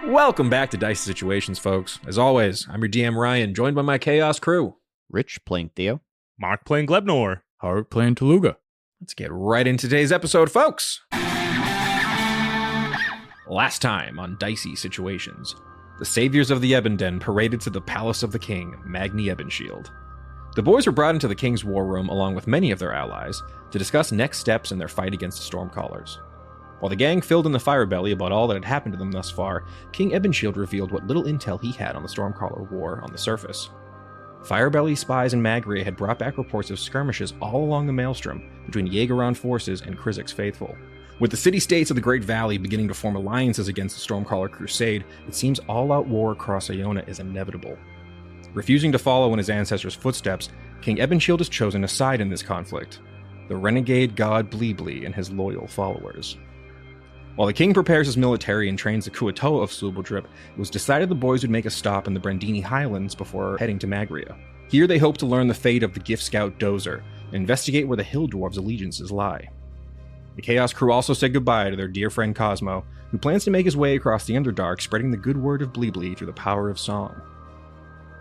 Welcome back to Dicey Situations, folks. As always, I'm your DM Ryan, joined by my Chaos crew. Rich playing Theo. Mark playing Glebnor. Harout playing Tooluuga. Let's get right into today's episode, folks. Last time on Dicey Situations, the saviors of the Ebenden paraded to the palace of the king, Magni Ebenshield. The boys were brought into the king's war room along with many of their allies to discuss next steps in their fight against the Stormcallers. While the gang filled in the Firebelly about all that had happened to them thus far, King Ebenshield revealed what little intel he had on the Stormcaller war on the surface. Firebelly spies in Magria had brought back reports of skirmishes all along the Maelstrom between Jaegeron forces and Krizik's faithful. With the city-states of the Great Valley beginning to form alliances against the Stormcaller crusade, it seems all-out war across Iona is inevitable. Refusing to follow in his ancestors' footsteps, King Ebenshield has chosen a side in this conflict: the renegade god Ploopploopleen and his loyal followers. While the king prepares his military and trains the Kuatoa of Slubeldrip, it was decided the boys would make a stop in the Brandini Highlands before heading to Magria. Here they hope to learn the fate of the gift scout Dozer and investigate where the Hill Dwarves' allegiances lie. The Chaos crew also said goodbye to their dear friend Cosmo, who plans to make his way across the Underdark, spreading the good word of Ploopploopleen through the power of song.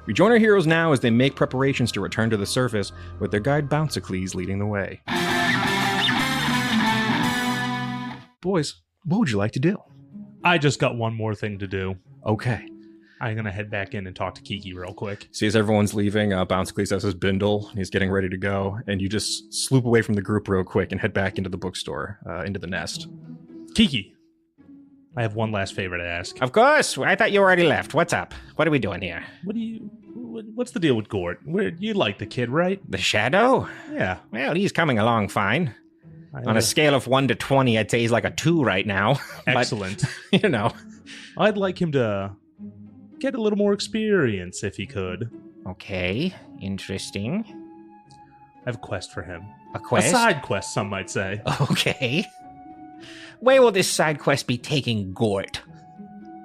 We join our heroes now as they make preparations to return to the surface, with their guide Bouncicles leading the way. Boys, what would you like to do? I just got one more thing to do. Okay. I'm going to head back in and talk to Kiki real quick. See, as everyone's leaving, Bouncicles has his bindle, he's getting ready to go, and you just sloop away from the group real quick and head back into the bookstore, into the nest. Kiki, I have one last favor to ask. Of course. I thought you already left. What's up? What are we doing here? What's the deal with Gort? You like the kid, right? The Shadow? Yeah. Well, he's coming along fine. On a scale of 1 to 20, I'd say he's like a 2 right now. Excellent. But, you know. I'd like him to get a little more experience if he could. Okay. Interesting. I have a quest for him. A quest? A side quest, some might say. Okay. Where will this side quest be taking Gort?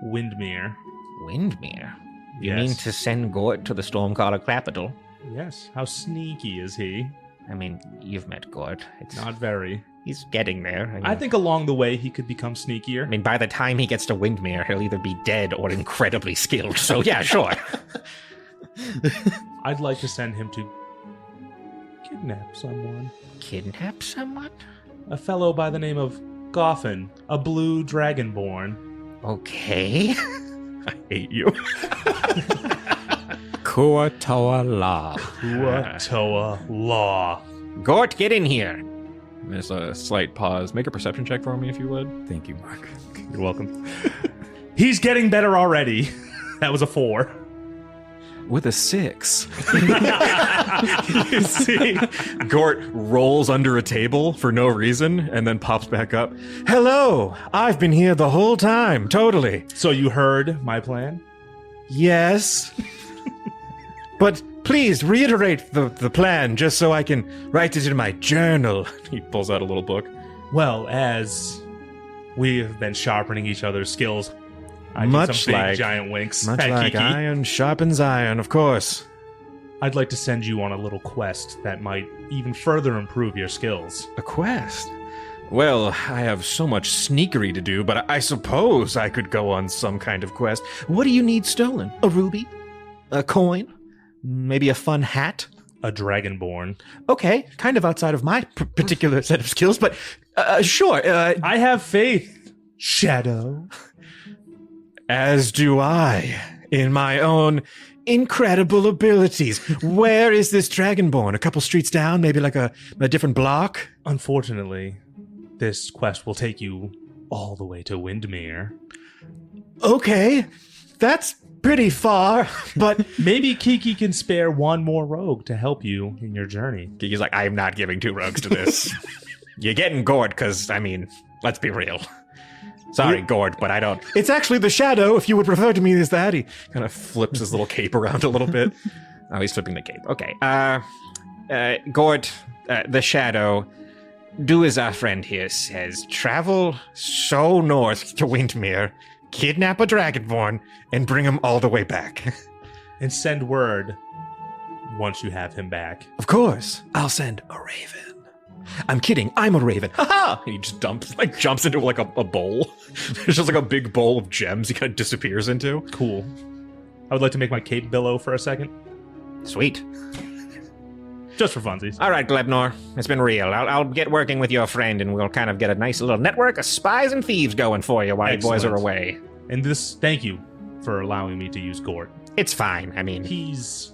Windmere. Windmere? You Yes. mean to send Gort to the Stormcaller capital? Yes. How sneaky is he? I mean, you've met Gort. It's Not very. He's getting there. I think along the way he could become sneakier. I mean, by the time he gets to Windmere, he'll either be dead or incredibly skilled. So yeah, sure. I'd like to send him to kidnap someone. Kidnap someone? A fellow by the name of Goffin, a blue dragonborn. Okay. I hate you. Kuatoa. Kuatoa Law. Gort, get in here. There's a slight pause. Make a perception check for me, if you would. Thank you, Mark. You're welcome. He's getting better already. That was a 4. With a 6. You see? Gort rolls under a table for no reason and then pops back up. Hello! I've been here the whole time, totally. So you heard my plan? Yes. But please reiterate the plan just so I can write it in my journal. He pulls out a little book. Well, as we have been sharpening each other's skills, I Much need some big like- giant winks. Much at like Kiki. iron sharpens iron, of course. I'd like to send you on a little quest that might even further improve your skills. A quest? Well, I have so much sneakery to do, but I suppose I could go on some kind of quest. What do you need stolen? A ruby? A coin? Maybe a fun hat? A dragonborn. Okay, kind of outside of my particular set of skills, but sure. I have faith, Shadow. As do I, in my own incredible abilities. Where is this dragonborn? A couple streets down? Maybe like a different block? Unfortunately, this quest will take you all the way to Windmere. Okay, that's pretty far, but... Maybe Kiki can spare one more rogue to help you in your journey. Kiki's like, I'm not giving 2 rogues to this. You're getting Gort, because, I mean, let's be real. Sorry, Gort, but I don't... It's actually the Shadow, if you would refer to me as that. He kind of flips his little cape around a little bit. Oh, he's flipping the cape. Okay. Gort, the Shadow, do as our friend here says. Travel so north to Windmere, kidnap a dragonborn, and bring him all the way back. And send word once you have him back. Of course. I'll send a raven. I'm kidding. I'm a raven. Ha! He just jumps into like a bowl. There's just like a big bowl of gems he kind of disappears into. Cool. I would like to make my cape billow for a second. Sweet. Just for funsies. All right, Glebnor, it's been real. I'll get working with your friend, and we'll kind of get a nice little network of spies and thieves going for you while you boys are away. And thank you for allowing me to use Gort. It's fine. I mean, He's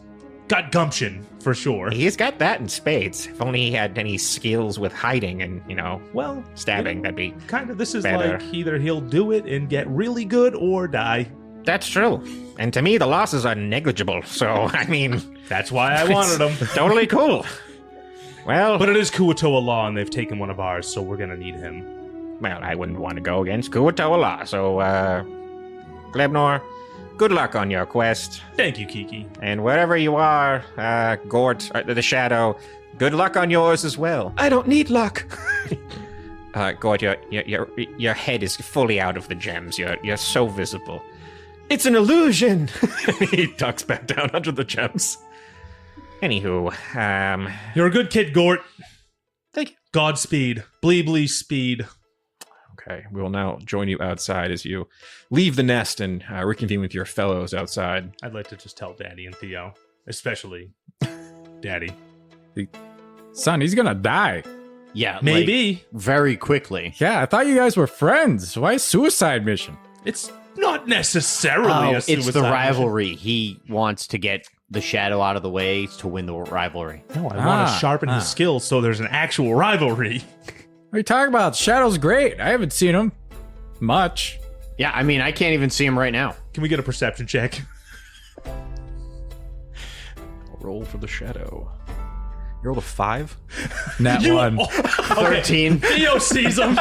got gumption, for sure. he's got that in spades. If only he had any skills with hiding and, Well, stabbing, that'd be... kind of, this is better. like either he'll do it and get really good or die. That's true. And to me, the losses are negligible, so, I mean... That's why I wanted him. Totally cool. Well, But it is Kuatoa law, and they've taken one of ours, so we're gonna need him. well, I wouldn't want to go against Kuatoa, so, Glebnor, good luck on your quest. Thank you, Kiki. And wherever you are, Gort, the Shadow, good luck on yours as well. I don't need luck. Gort, your head is fully out of the gems. You're so visible. It's an illusion. He ducks back down under the gems. Anywho, You're a good kid, Gort. Thank you. Godspeed. Bleebly speed. Okay, we will now join you outside as you leave the nest and reconvene with your fellows outside. I'd like to just tell Daddy and Theo, especially Daddy. Son, he's gonna die. Yeah, Maybe. like, very quickly. Yeah, I thought you guys were friends. Why a suicide mission? It's not necessarily Oh, a it's suicide the mission. rivalry. He wants to get the shadow out of the way to win the rivalry. No, I want to sharpen his ah. skills so there's an actual rivalry. What are you talking about? Shadow's great. I haven't seen him much. Yeah, I mean, I can't even see him right now. Can we get a perception check? Roll for the shadow. You rolled a 5? Nat one. 13. Theo sees him.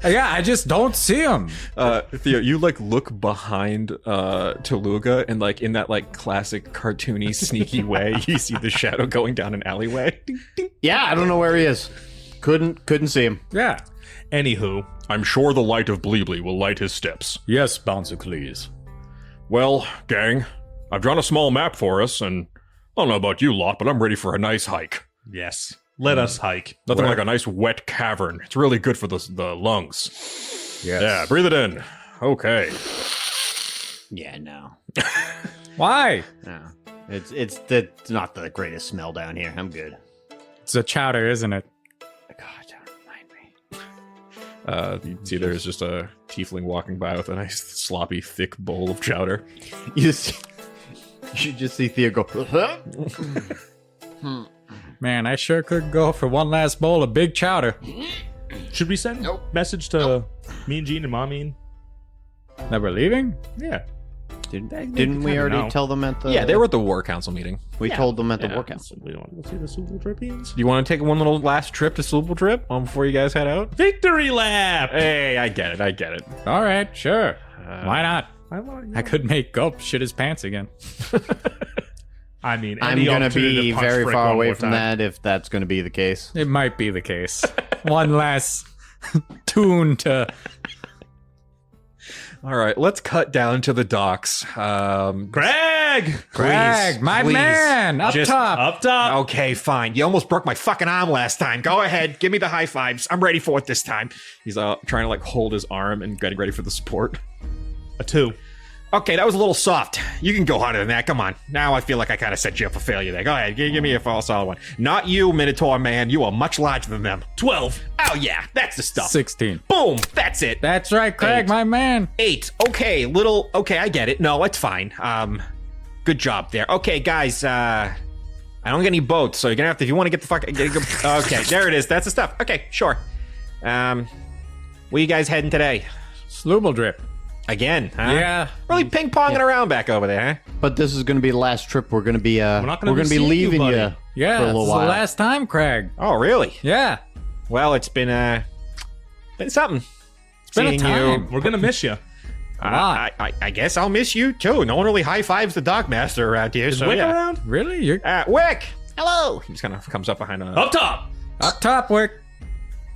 Yeah, I just don't see him. Theo, you look behind Tooluuga and in that classic cartoony sneaky way, you see the shadow going down an alleyway. Yeah, I don't know where he is. Couldn't see him. Yeah. Anywho, I'm sure the light of Bleebly will light his steps. Yes, Bouncicles. Well, gang, I've drawn a small map for us, and I don't know about you lot, but I'm ready for a nice hike. yes. Let us hike. Nothing like a nice wet cavern. It's really good for the lungs. Yes. Yeah, breathe it in. Okay. Yeah, no. Why? No. It's not the greatest smell down here. I'm good. It's a chowder, isn't it? God, don't remind me. You see there's just a tiefling walking by with a nice sloppy, thick bowl of chowder. You should just see Theo go. Man, I sure could go for one last bowl of big chowder. Should we send message to me and Gene and Mommy? That we're leaving? Yeah. Didn't we already know. tell them at the? Yeah, they were at the War Council meeting. We told them at the Yeah. work council. We don't want to go see the Super Drippians. Do you want to take one little last trip to Ploopploopleen before you guys head out? Victory lap! Hey, I get it. All right, sure. Why not? I I could make Gulp shit his pants again. I mean, I'm any gonna opportunity be to punch very Frick far one away more from time. that if that's gonna be the case. It might be the case. One last tune to... All right, let's cut down to the docks. Greg! Craig, my please. man, up Just top. Up top. Okay, fine. You almost broke my fucking arm last time. Go ahead. Give me the high fives. I'm ready for it this time. He's trying to hold his arm and getting ready for the support. A 2. Okay, that was a little soft. You can go harder than that. Come on. Now I feel like I kind of set you up for failure there. Go ahead. Give me a solid one. Not you, Minotaur man. You are much larger than them. 12. Oh, yeah. That's the stuff. 16. Boom. That's it. That's right, Craig, 8. my man. 8. Okay, okay, I get it. No, it's fine. Good job there. Okay, guys, I don't get any boats, so you're gonna have to, if you want to get the fuck, okay, there it is. That's the stuff. Okay, sure. Where you guys heading today? Slooble drip. Again, huh? Yeah. Really ping-ponging around back over there, huh? But this is gonna be the last trip. We're gonna be not gonna be be seeing you, leaving buddy. you Yeah, for a this little is while. the last time, Craig. Oh, really? Yeah. Well, it's been something. It's been a Seeing time. We're going to miss you. I guess I'll miss you, too. No one really high-fives the Dockmaster around here, Is so Wick yeah. around? Really? You're Wick! Hello! He just kind of comes up behind Up top. up top, Wick.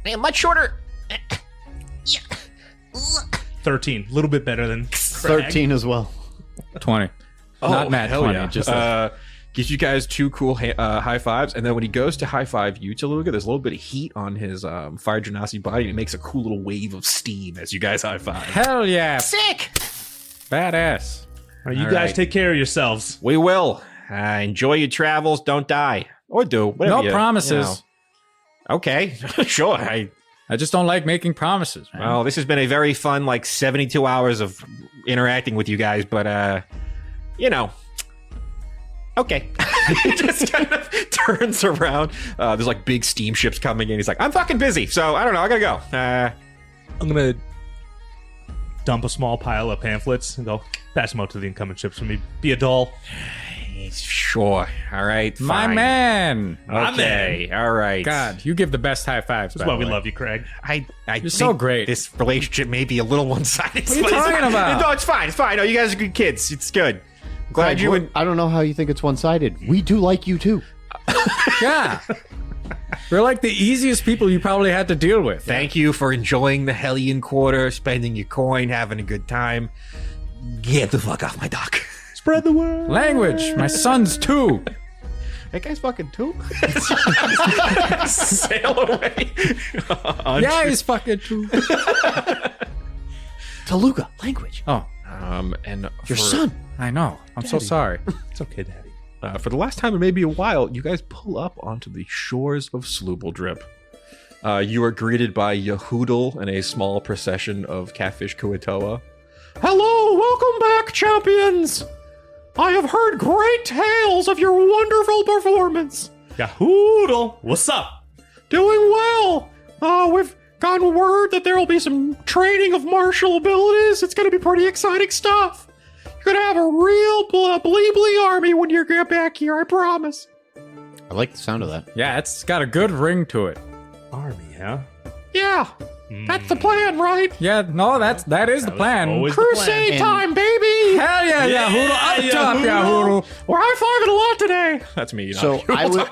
Man, much shorter. 13. A little bit better than 13 as well. 20. Oh, Not Matt hell 20. yeah. Just Gives you guys 2 cool high fives, and then when he goes to high five you, Tooluuga, there's a little bit of heat on his fire genasi body, and it makes a cool little wave of steam as you guys high five. Hell yeah. Sick. Badass. All right, you All guys right. take care of yourselves. We will. Enjoy your travels. Don't die. Or do. Whatever No you- promises. Okay. Sure. I just don't like making promises, man. Well, this has been a very fun, 72 hours of interacting with you guys, but, okay. He just kind of turns around. There's big steamships coming in. He's like, I'm fucking busy, so I don't know. I gotta go. I'm gonna dump a small pile of pamphlets and go pass them out to the incoming ships for me. Be a doll. Sure. All right. My fine. man. Okay. All right. God, you give the best high fives. That's why we love you, Craig. I You're so think great. This relationship may be a little one-sided. What are you talking about? No, it's fine. It's fine. No, you guys are good kids. It's good. I'm glad Craig, you what- and I don't know how you think it's one-sided. We do like you too. Yeah. We're like the easiest people you probably had to deal with. thank you for enjoying the Hellion Quarter, spending your coin, having a good time. Get the fuck off my dock. Spread the word. Language. My son's 2. That guy's fucking too. Sail away. Yeah, he's fucking 2. Tooluuga, language. Oh, And Your son. I know. I'm so sorry. It's okay, Daddy. For the last time in maybe a while, you guys pull up onto the shores of Sloobeldrip. You are greeted by Yahoodle and a small procession of Catfish Kuatoa. Hello, welcome back, champions! I have heard great tales of your wonderful performance. Yahoodle, what's up? Doing well. We've gotten word that there will be some training of martial abilities. It's going to be pretty exciting stuff. You're going to have a real bleebly army when you get back here, I promise. I like the sound of that. Yeah, it's got a good ring to it. Army, huh? Yeah, that's the plan, right? Yeah, no, that is the plan. always the Crusade plan. time, baby! Hell yeah, Yahoodle. Up top, Yahoodle. We're high-fiving a lot today. That's me. So I would,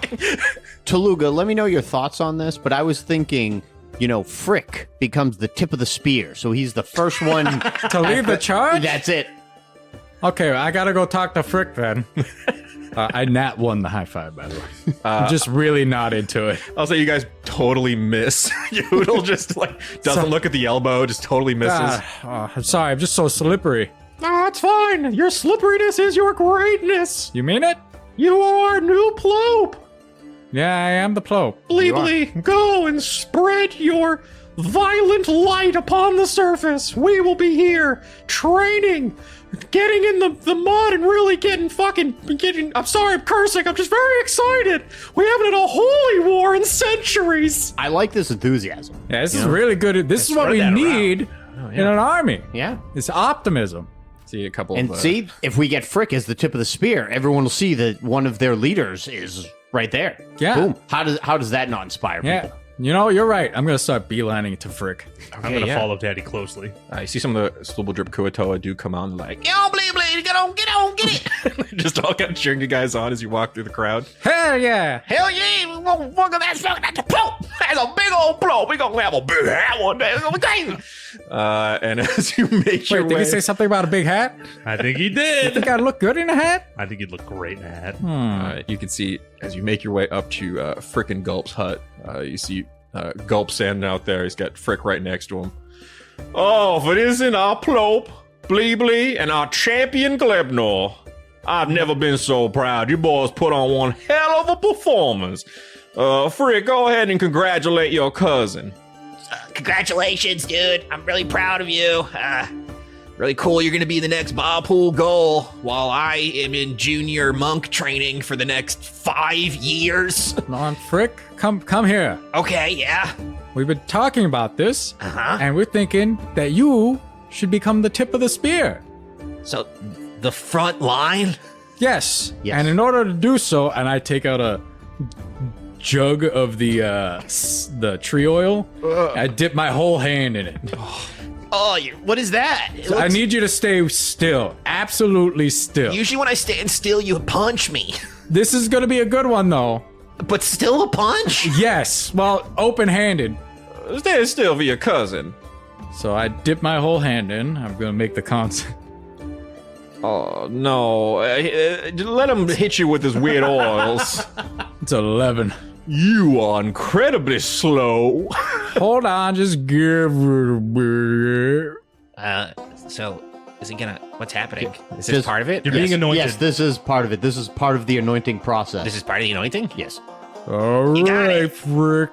Tooluuga, let me know your thoughts on this. But I was thinking, Frick becomes the tip of the spear, so he's the first one To lead the charge? That's it. Okay, I gotta go talk to Frick then. I nat won the high five, by the way. I'm just really not into it. I'll say you guys totally miss. Yahoodle just doesn't look at the elbow, just totally misses. I'm sorry, I'm just so slippery. No, it's fine. Your slipperiness is your greatness. You mean it? You are new Ploop. Yeah, I am the Ploop. Bleebly, go and spread your violent light upon the surface. We will be here training, getting in the mud and really getting. I'm sorry, I'm cursing. I'm just very excited. We haven't had a holy war in centuries. I like this enthusiasm. Yeah, this is really good. This is what spread we that around. need in an army. Yeah. It's optimism. See a couple And see, if we get Frick as the tip of the spear, everyone will see that one of their leaders is right there. Yeah. Boom. How does that not inspire Yeah. people? You're right. I'm gonna start beelining to Frick. I'm gonna follow Daddy closely. I see some of the Sloobeldrip Kuatoa do come on Get on, Bleebly. Get on, get it. just all kind of cheering you guys on as you walk through the crowd. Hell yeah! Hell yeah, we gonna fucking that's the Ploop. That's a big old Ploop. We gonna have a big hat one day. It's gonna be crazy. And as you make your Wait, did way, he say something about a big hat? I think he did. Think I'd look good in a hat? I think he'd look great in a hat. you can see as you make your way up to Frickin' Gulp's hut, you see Gulp standing out there. He's got Frick right next to him. Oh, if it isn't our Ploop, Bleebly, and our champion Glebnor. I've never been so proud. You boys put on one hell of a performance. Frick, go ahead and congratulate your cousin. Congratulations, dude. I'm really proud of you. Really cool. You're going to be the next ball pool goal while I am in junior monk training for the next 5 years. Come on, Frick, come here. Okay, yeah. We've been talking about this, Uh-huh. and we're thinking that you should become the tip of the spear. So, the front line? Yes. Yes. And in order to do so, and I take out a jug of the tree oil, I dip my whole hand in it. Oh, what is that? It I looks- need you to stay still. Absolutely still. Usually when I stand still, you punch me. This is going to be a good one, though. But still a punch? Yes. Well, open-handed. Stay still for your cousin. So I dip my whole hand in. I'm going to make the concept. Oh, no. Let him hit you with his weird oils. It's 11. You are incredibly slow. Hold on, just give it a bit. So, is he gonna... What's happening? Is this Just- part of it? You're being anointed. Yes, this is part of it. This is part of the anointing process. This is part of the anointing? Yes. All got right, it. Frick.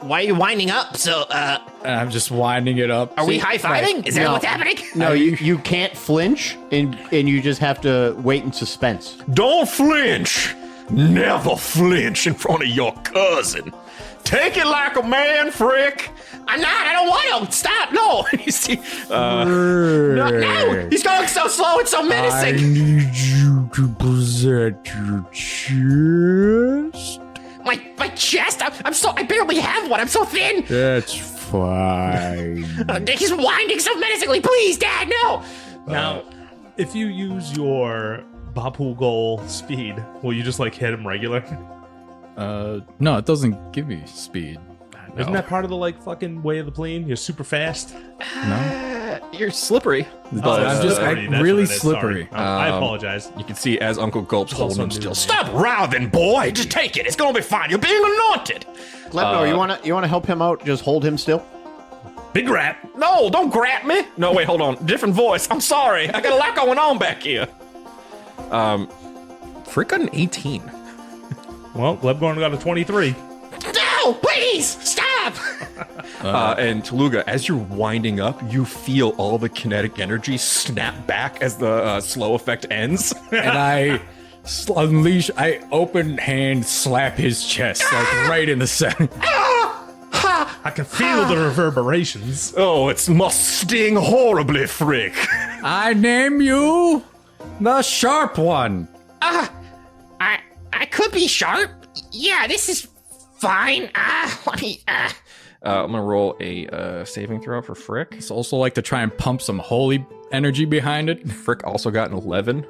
Why are you winding up? So, I'm just winding it up. are we high-fiving? Is that No. what's happening? No, you can't flinch, and you just have to wait in suspense. Don't flinch. Never flinch in front of your cousin. Take it like a man, Frick. I'm not. I don't want to. Stop. No. You see, No. He's going so slow and so I menacing. need you to present your chest. My chest. I barely have one. I'm so thin. That's fine. He's winding so menacingly. Please, Dad, no. Now, if you use your Bapu goal speed, will you just like hit him regular? No, it doesn't give you speed. Isn't that part of the like fucking way of the plane? You're super fast. No, you're slippery. But I'm just slippery, that's really what it is, slippery. sorry. I apologize. You can see as Uncle Gulp's holding also him new still. name. Stop writhing, boy. Just take it. It's gonna be fine. You're being anointed. Glebnor, you wanna help him out? Just hold him still. Big rap. No, don't grab me. No, wait, hold on. Different voice. I'm sorry. I got a lot going on back here. Frick got an 18. Well, Glebnor got a 23. No, please stop. And Tooluuga, as you're winding up, you feel all the kinetic energy snap back as the slow effect ends. And I I open hand slap his chest, like right in the center. I can feel the reverberations. Oh, it must sting horribly, Frick. I name you the Sharp One. I could be sharp. Yeah, this is fine. Let me. I'm gonna roll a saving throw for Frick. It's also like to try and pump some holy energy behind it. Frick also got an 11.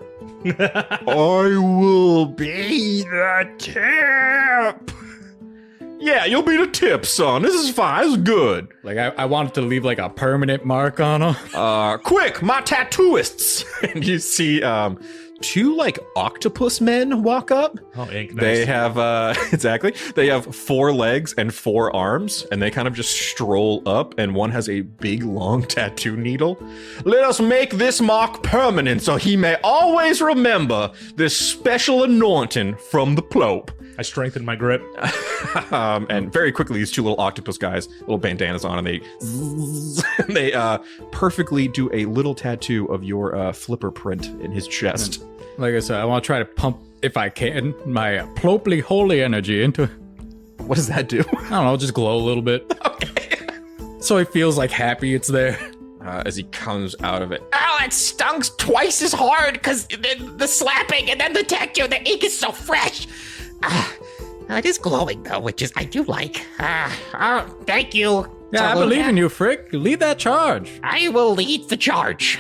I will be the tip. Yeah, you'll be the tip, son. This is fine. This is good. Like I wanted to leave like a permanent mark on him. Quick, my tattooists. And you see two like octopus men walk up. Oh, ink. They Nice. have exactly. They have 4 legs and 4 arms, and they kind of just stroll up. And one has a big, long tattoo needle. Let us make this mark permanent, so he may always remember this special anointing from the Ploop. I strengthened my grip. And very quickly, these 2 little octopus guys, little bandanas on, and they perfectly do a little tattoo of your flipper print in his chest. Like I said, I want to try to pump, if I can, my Ploopploopleen holy energy into it. What does that do? I don't know, just glow a little bit. Okay. So he feels like happy it's there. As he comes out of it. Oh, it stung twice as hard because the slapping and then the tattoo. The ink is so fresh. It is glowing though, which is I do like. Thank you. Yeah, I believe in you, Frick. Lead that charge. I will lead the charge.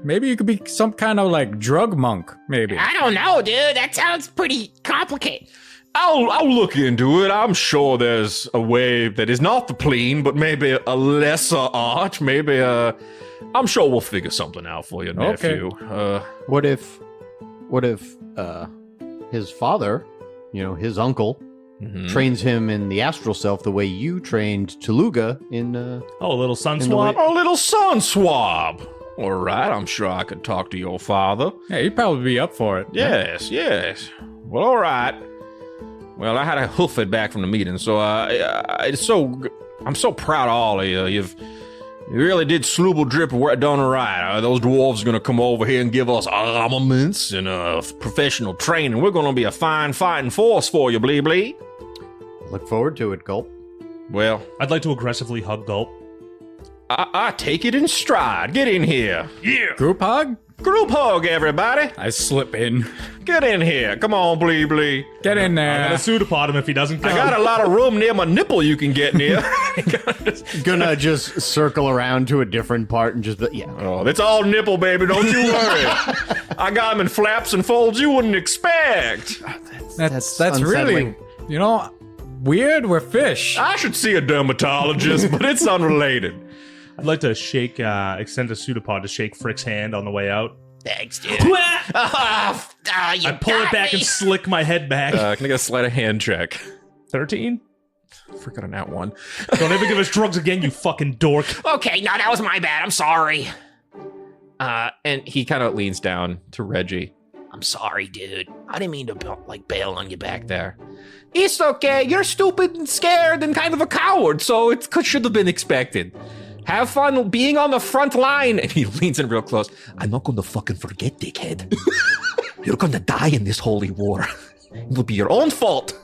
Maybe you could be some kind of like drug monk, maybe. I don't know, dude. That sounds pretty complicated. I'll look into it. I'm sure there's a way that is not the plane, but maybe a lesser art. Maybe I'm sure we'll figure something out for you, nephew. What if his father, his uncle, trains him in the astral self the way you trained Tooluuga in Oh, a little sun In the swap. A little sun swab. All right, I'm sure I could talk to your father. Yeah, you'd probably be up for it. Yes. Well, all right. Well, I had to hoof it back from the meeting, so I'm so proud of all of you. You really did slooble drip done right. Those dwarves are going to come over here and give us armaments and professional training. We're going to be a fine fighting force for you, Blee. Look forward to it, Gulp. Well, I'd like to aggressively hug Gulp. I take it in stride. Get in here. Yeah. Group hug? Group hug, everybody. I slip in. Get in here. Come on, Blee. Get in I'm there. gonna pseudopod him if he doesn't come. I got a lot of room near my nipple you can get near. Gonna just circle around to a different part and Oh, that's all nipple, baby. Don't you worry. I got them in flaps and folds you wouldn't expect. That's unsettling. really, weird. We're fish. I should see a dermatologist, but it's unrelated. I'd like to extend a pseudopod to shake Frick's hand on the way out. Thanks, dude. I pull it back and slick my head back. Can I get a sleight of hand check? 13? Forgot on that one. Don't ever give us drugs again, you fucking dork. Okay, no, that was my bad. I'm sorry. And he kind of leans down to Reggie. I'm sorry, dude. I didn't mean to bail on you back there. It's okay. You're stupid and scared and kind of a coward, so it should have been expected. Have fun being on the front line. And he leans in real close. I'm not going to fucking forget, dickhead. You're going to die in this holy war. It will be your own fault.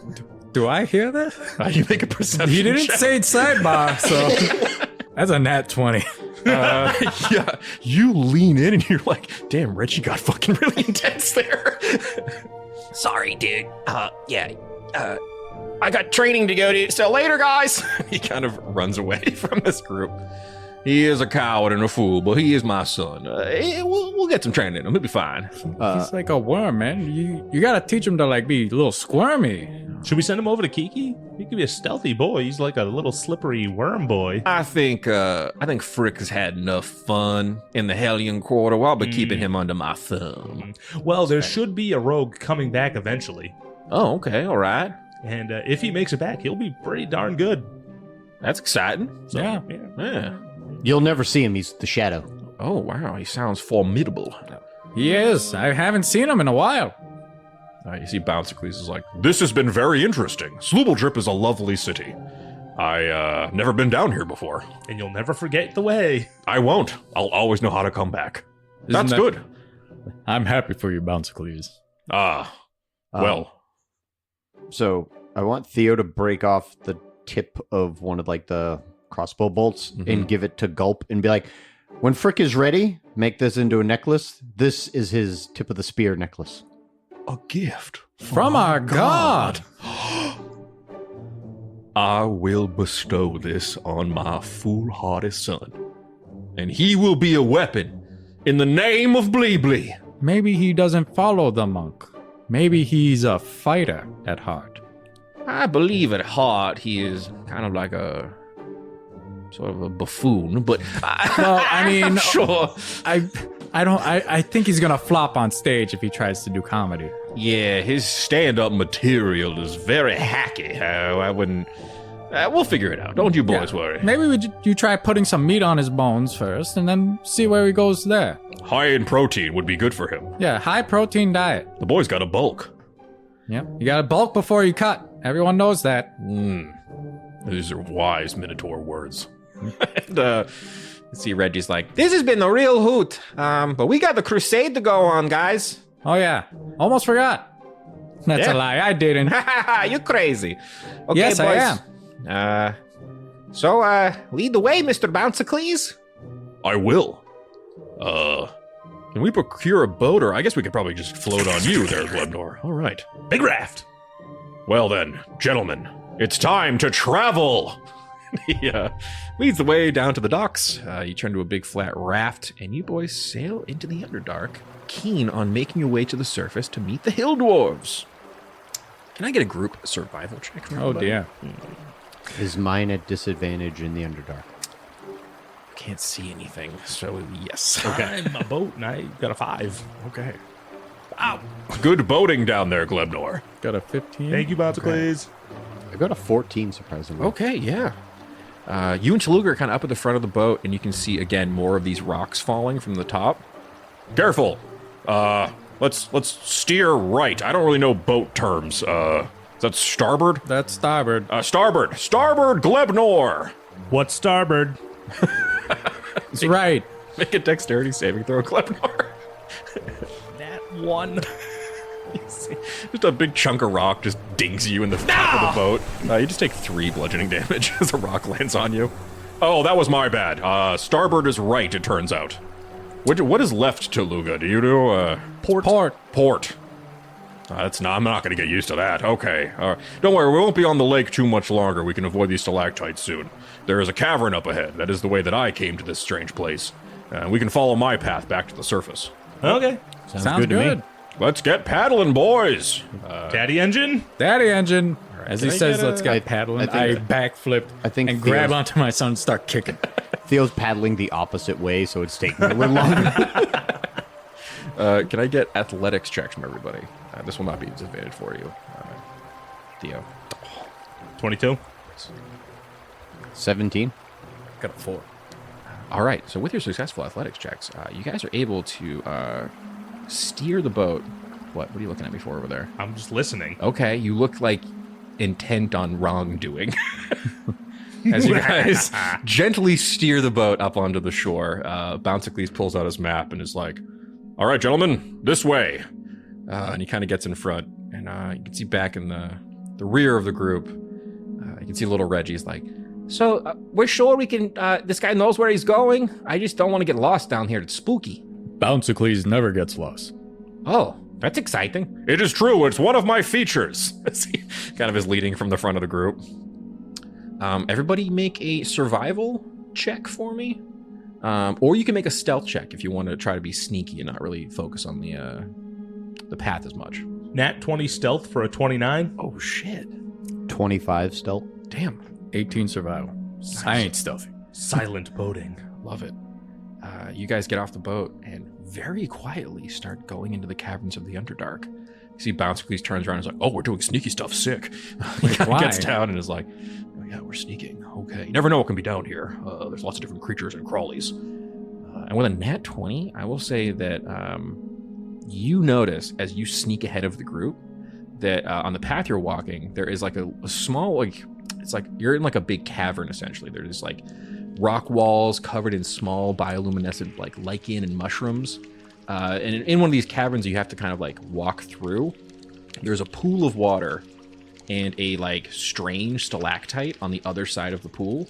Do I hear that? You make a perception He didn't check. say sidebar, so that's a nat 20. Yeah, you lean in and you're like, damn, Reggie got fucking really intense there. Sorry, dude. I got training to go to. So later, guys. He kind of runs away from this group. He is a coward and a fool, but he is my son. We'll get some training in him. He'll be fine. He's like a worm, man. You gotta teach him to like be a little squirmy. Should we send him over to Kiki? He could be a stealthy boy. He's like a little slippery worm boy. I think Frick has had enough fun in the Hellion Quarter. I'll be keeping him under my thumb. Well, there should be a rogue coming back eventually. Oh, okay, all right. And if he makes it back, he'll be pretty darn good. That's exciting. So, Yeah. Yeah. You'll never see him. He's the shadow. Oh, wow, he sounds formidable. He is. I haven't seen him in a while. You see Bouncicles is like, this has been very interesting. Sloobeldrip is a lovely city. I never been down here before. And you'll never forget the way. I won't. I'll always know how to come back. Isn't That's that- good. I'm happy for you, Bouncicles. Well. So I want Theo to break off the tip of one of like the crossbow bolts and give it to Gulp and be like, when Frick is ready, make this into a necklace. This is his tip of the spear necklace. A gift From our God. I will bestow this on my foolhardy son, and he will be a weapon in the name of Bleeblee. Maybe he doesn't follow the monk. Maybe he's a fighter at heart. I believe at heart he is kind of like a sort of a buffoon, but Well, I mean, I'm sure. I think he's gonna flop on stage if he tries to do comedy. Yeah, his stand-up material is very hacky. I wouldn't. We'll figure it out. Don't you boys worry. Maybe you try putting some meat on his bones first, and then see where he goes there. High in protein would be good for him. Yeah, high protein diet. The boy's got a bulk. Yep, you gotta bulk before you cut. Everyone knows that. These are wise Minotaur words. And, let's see, Reggie's like, this has been a real hoot. But we got the crusade to go on, guys. Oh yeah, almost forgot. That's Yeah. a lie. I didn't. You crazy. Okay, Yes, I boys. So, lead the way, Mr. Bouncicles. I will. Can we procure a boat, or I guess we could probably just float on you there, Glebnor. All right. Big raft. Well then, gentlemen, it's time to travel. He leads the way down to the docks. You turn to a big flat raft, and you boys sail into the Underdark, keen on making your way to the surface to meet the Hill Dwarves. Can I get a group survival check from Oh everybody? dear. Is mine at disadvantage in the Underdark? Can't see anything, so yes. I'm a boat, and I got a 5. Okay. Wow. Good boating down there, Glebnor. Got a 15. Thank you, Bouncicles. I got a 14, surprisingly. Okay, yeah. You and Tooluuga are kind of up at the front of the boat, and you can see again more of these rocks falling from the top. Careful. Let's steer right. I don't really know boat terms. Is that starboard? That's starboard. Starboard, Glebnor. What's starboard? That's right. Make a dexterity saving throw, Glebnor. That one. You see, just a big chunk of rock just dings you in the top of the boat. You just take 3 bludgeoning damage as a rock lands on you. Oh, that was my bad. Starboard is right, it turns out. What is left, Tooluuga? Do you know? Port. I'm not going to get used to that. Okay. Don't worry, we won't be on the lake too much longer. We can avoid these stalactites soon. There is a cavern up ahead. That is the way that I came to this strange place. We can follow my path back to the surface. Okay. Sounds good to me. Let's get paddling, boys. Daddy engine? Daddy engine. As he Can I says, get let's a- get paddling. I I think- backflipped I think and grab Theo's- onto my son and start kicking. Theo's paddling the opposite way, so it's taking a little longer. Can I get athletics checks from everybody? This will not be a disadvantage for you. Theo. 22. 17. Got a 4. All right, so with your successful athletics checks, you guys are able to steer the boat. What are you looking at me for over there? I'm just listening. Okay, you look like intent on wrongdoing. As you guys gently steer the boat up onto the shore, Bouncicles pulls out his map and is like, all right, gentlemen, this way. And he kind of gets in front, and you can see back in the rear of the group, you can see little Reggie's like, so we're sure we can, this guy knows where he's going? I just don't want to get lost down here. It's spooky. Bouncicles never gets lost. Oh, that's exciting. It is true. It's one of my features. Kind of is leading from the front of the group. Everybody make a survival check for me. Or you can make a stealth check if you want to try to be sneaky and not really focus on the path as much. Nat 20 stealth for a 29. Oh, shit. 25 stealth. Damn. 18 survival. I ain't stealthy. Silent boating. Love it. You guys get off the boat and very quietly start going into the caverns of the Underdark. You see Bouncicles turns around and is like, oh, we're doing sneaky stuff, sick. He kind of gets down and is like, oh, yeah, we're sneaking. Okay. You never know what can be down here. There's lots of different creatures and crawlies. And with a nat 20, I will say that you notice as you sneak ahead of the group that on the path you're walking, there is like a small, like, it's like you're in like a big cavern essentially. There's like rock walls covered in small bioluminescent like lichen and mushrooms. And in one of these caverns you have to kind of like walk through. There's a pool of water and a like strange stalactite on the other side of the pool.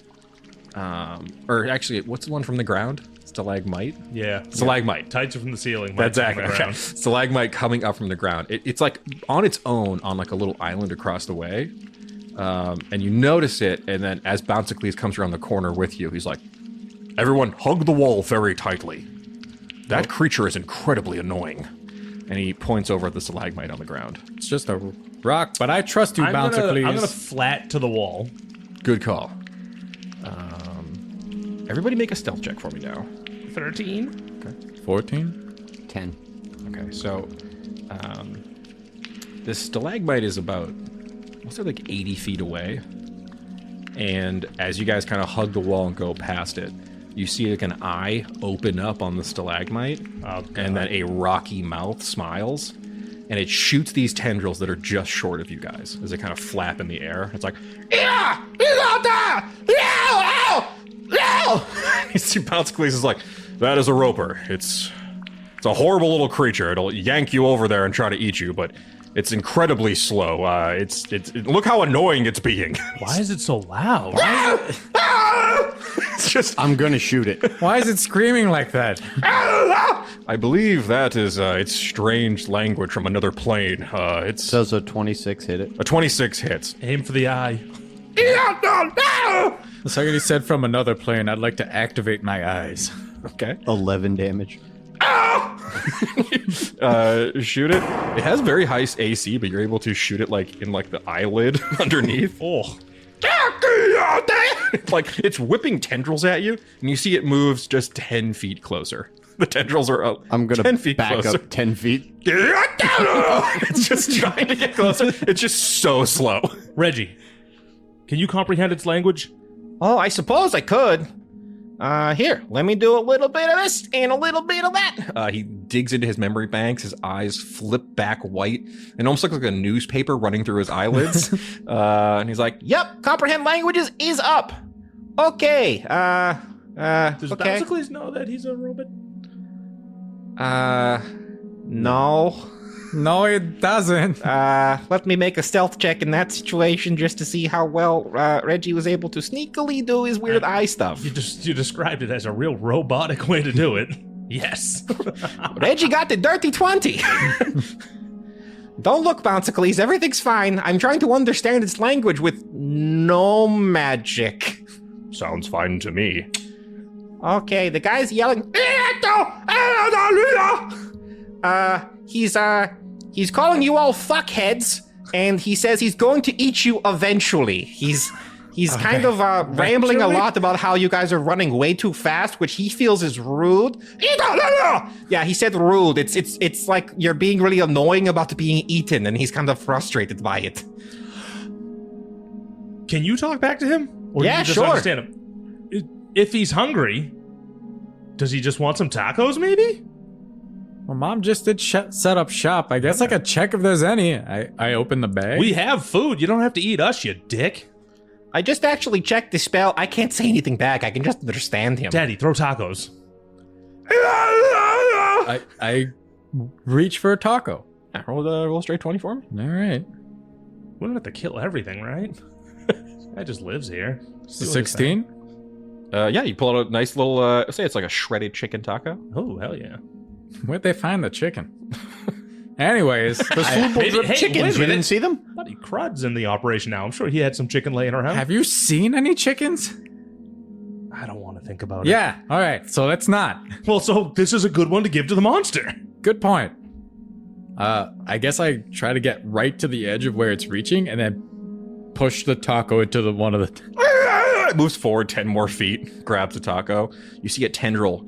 Or actually, what's the one from the ground? Stalagmite? Yeah. Stalagmite. Tides are from the ceiling. That's mites are from the accurate. ground. Stalagmite coming up from the ground. It's like on its own on like a little island across the way. And you notice it, and then as Bouncicles comes around the corner with you, he's like, everyone hug the wall very tightly. That creature is incredibly annoying. and he points over at the stalagmite on the ground. It's just a rock, but I trust you, Bouncicles. I'm gonna flat to the wall. Good call. Everybody make a stealth check for me now. 13. Okay. 14? 10. Okay, so this stalagmite is about, what's it, like 80 feet away. And as you guys kind of hug the wall and go past it, you see like an eye open up on the stalagmite, and then a rocky mouth smiles, and it shoots these tendrils that are just short of you guys as they kind of flap in the air. It's like, yeah, he's out there! Yeah! You see Bouncicles is like, That is a roper. It's a horrible little creature. It'll yank you over there and try to eat you, but it's incredibly slow. Look how annoying it's being. Why is it so loud? It's just, I'm gonna shoot it. Why is it screaming like that? I believe that is it's strange language from another plane. It's Does a 26 hit it? a 26 hits. Aim for the eye. The second he said from another plane, I'd like to activate my eyes. okay, 11 damage. shoot it. It has very high AC, but you're able to shoot it like in like the eyelid underneath. Oh. Like it's whipping tendrils at you, and you see it moves just 10 feet closer. The tendrils are up. I'm gonna 10 feet back closer. up 10 feet. It's just trying to get closer. It's just so slow. Reggie, can you comprehend its language? Oh, I suppose I could. Here, let me do a little bit of this and a little bit of that. He digs into his memory banks. His eyes flip back white and almost looks like a newspaper running through his eyelids. And he's like, Yep, comprehend languages is up. Okay. Does okay. Bouncicles know that he's a robot? No. No, it doesn't. Let me make a stealth check in that situation just to see how well Reggie was able to sneakily do his weird eye stuff. You described it as a real robotic way to do it. Yes. Reggie got the dirty 20. Don't look, Bouncicles. Everything's fine. I'm trying to understand its language with no magic. sounds fine to me. Okay, the guy's yelling. He's calling you all fuckheads, and he says he's going to eat you eventually. He's He's kind of rambling a lot about how you guys are running way too fast, which he feels is rude. Yeah, he said rude. It's like you're being really annoying about being eaten, and he's kind of frustrated by it. Can you talk back to him? Or Yeah, do you just sure. understand him? If he's hungry, does he just want some tacos, maybe? Well, Mom just did set up shop. I guess I could check if there's any. I open the bag. We have food. You don't have to eat us, you dick. I just actually checked the spell. I can't say anything back. I can just understand him. Daddy, throw tacos. I reach for a taco. Yeah, roll straight 20 for me. All right. We don't have to kill everything, right? Guy just lives here. It's a 16. Yeah, you pull out a nice little, say it's like a shredded chicken taco. Oh, hell yeah. Where'd they find the chicken? Anyways, Hey, Chickens, wait a you minute. didn't see them? Buddy Crud's in the operation now. I'm sure he had some chicken laying around. have you seen any chickens? I don't want to think about it. Yeah. All right. So let's not. Well, so this is a good one to give to the monster. Good point. I guess I try to get right to the edge of where it's reaching, and then push the taco into one of the. It moves forward 10 more feet, grabs the taco. You see a tendril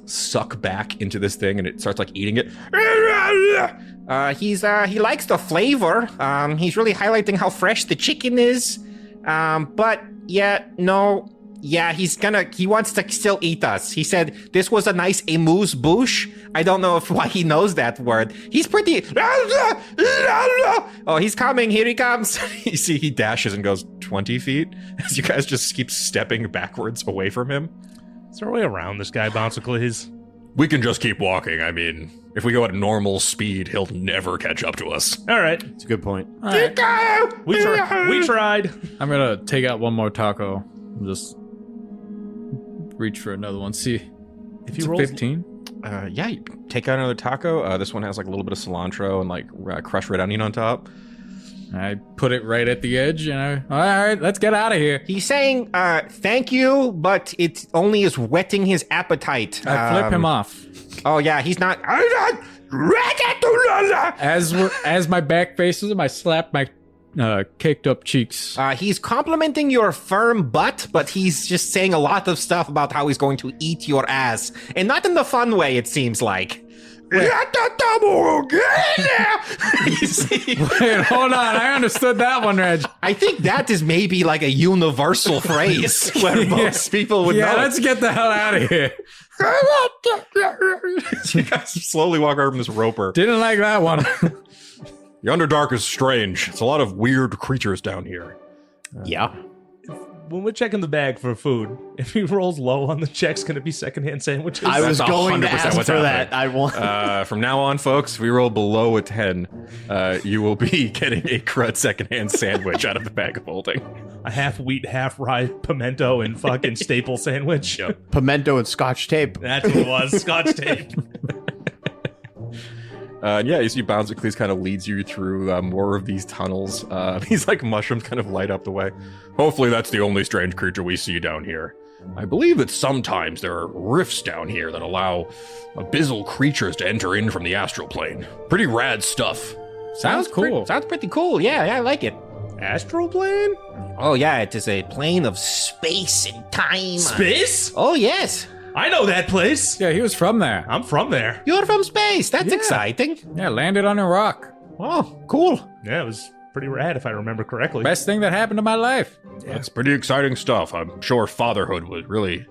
suck back into this thing, and it starts like eating it. He likes the flavor. He's really highlighting how fresh the chicken is. But yeah, no. Yeah, he wants to still eat us. He said this was a nice amuse bouche. I don't know why he knows that word. He's pretty. Oh, he's coming. Here he comes. You see, he dashes and goes 20 feet as you guys just keep stepping backwards away from him. Is there a way around this guy, Bouncicles? We can just keep walking. I mean, if we go at normal speed, he'll never catch up to us. All right. It's a good point. All right. We tried. I'm gonna take out one more taco. And just reach for another one. See If it's he a rolls 15. Yeah, you take out another taco. This one has like a little bit of cilantro and like crushed red onion on top. I put it right at the edge, and all right, let's get out of here. He's saying thank you, but it only is whetting his appetite. I flip him off. Oh yeah, he's not. As my back faces him, I slap my caked up cheeks. He's complimenting your firm butt, but he's just saying a lot of stuff about how he's going to eat your ass, and not in the fun way. It seems like. Wait, hold on. I understood that one, Reg. I think that is maybe like a universal phrase where most people would Yeah, know. let's get the hell out of here. You guys slowly walk over from this roper. Didn't like that one. The Underdark is strange. It's a lot of weird creatures down here. Yeah. When we're checking the bag for food, if he rolls low on the check, it's going to be secondhand sandwiches. I was That's going to 100% ask what's for happening. that. I want. From now on, folks, if we roll below a 10, you will be getting a crud secondhand sandwich out of the bag of holding. A half wheat, half rye pimento and fucking staple sandwich. Yep. Pimento and scotch tape. That's what it was. Scotch tape. Yeah, you see Bouncicles kind of leads you through more of these tunnels. These like mushrooms kind of light up the way. Hopefully that's the only strange creature we see down here. I believe that sometimes there are rifts down here that allow abyssal creatures to enter in from the astral plane. Pretty rad stuff. Sounds cool. Sounds pretty cool. Yeah, I like it. Astral plane? Oh yeah, it is a plane of space and time. Space? Oh yes, I know that place. Yeah, he was from there. I'm from there. you're from space. That's Yeah. exciting. Yeah, landed on a rock. Oh, cool. Yeah, it was pretty rad if I remember correctly. Best thing that happened to my life. That's pretty exciting stuff. I'm sure fatherhood was really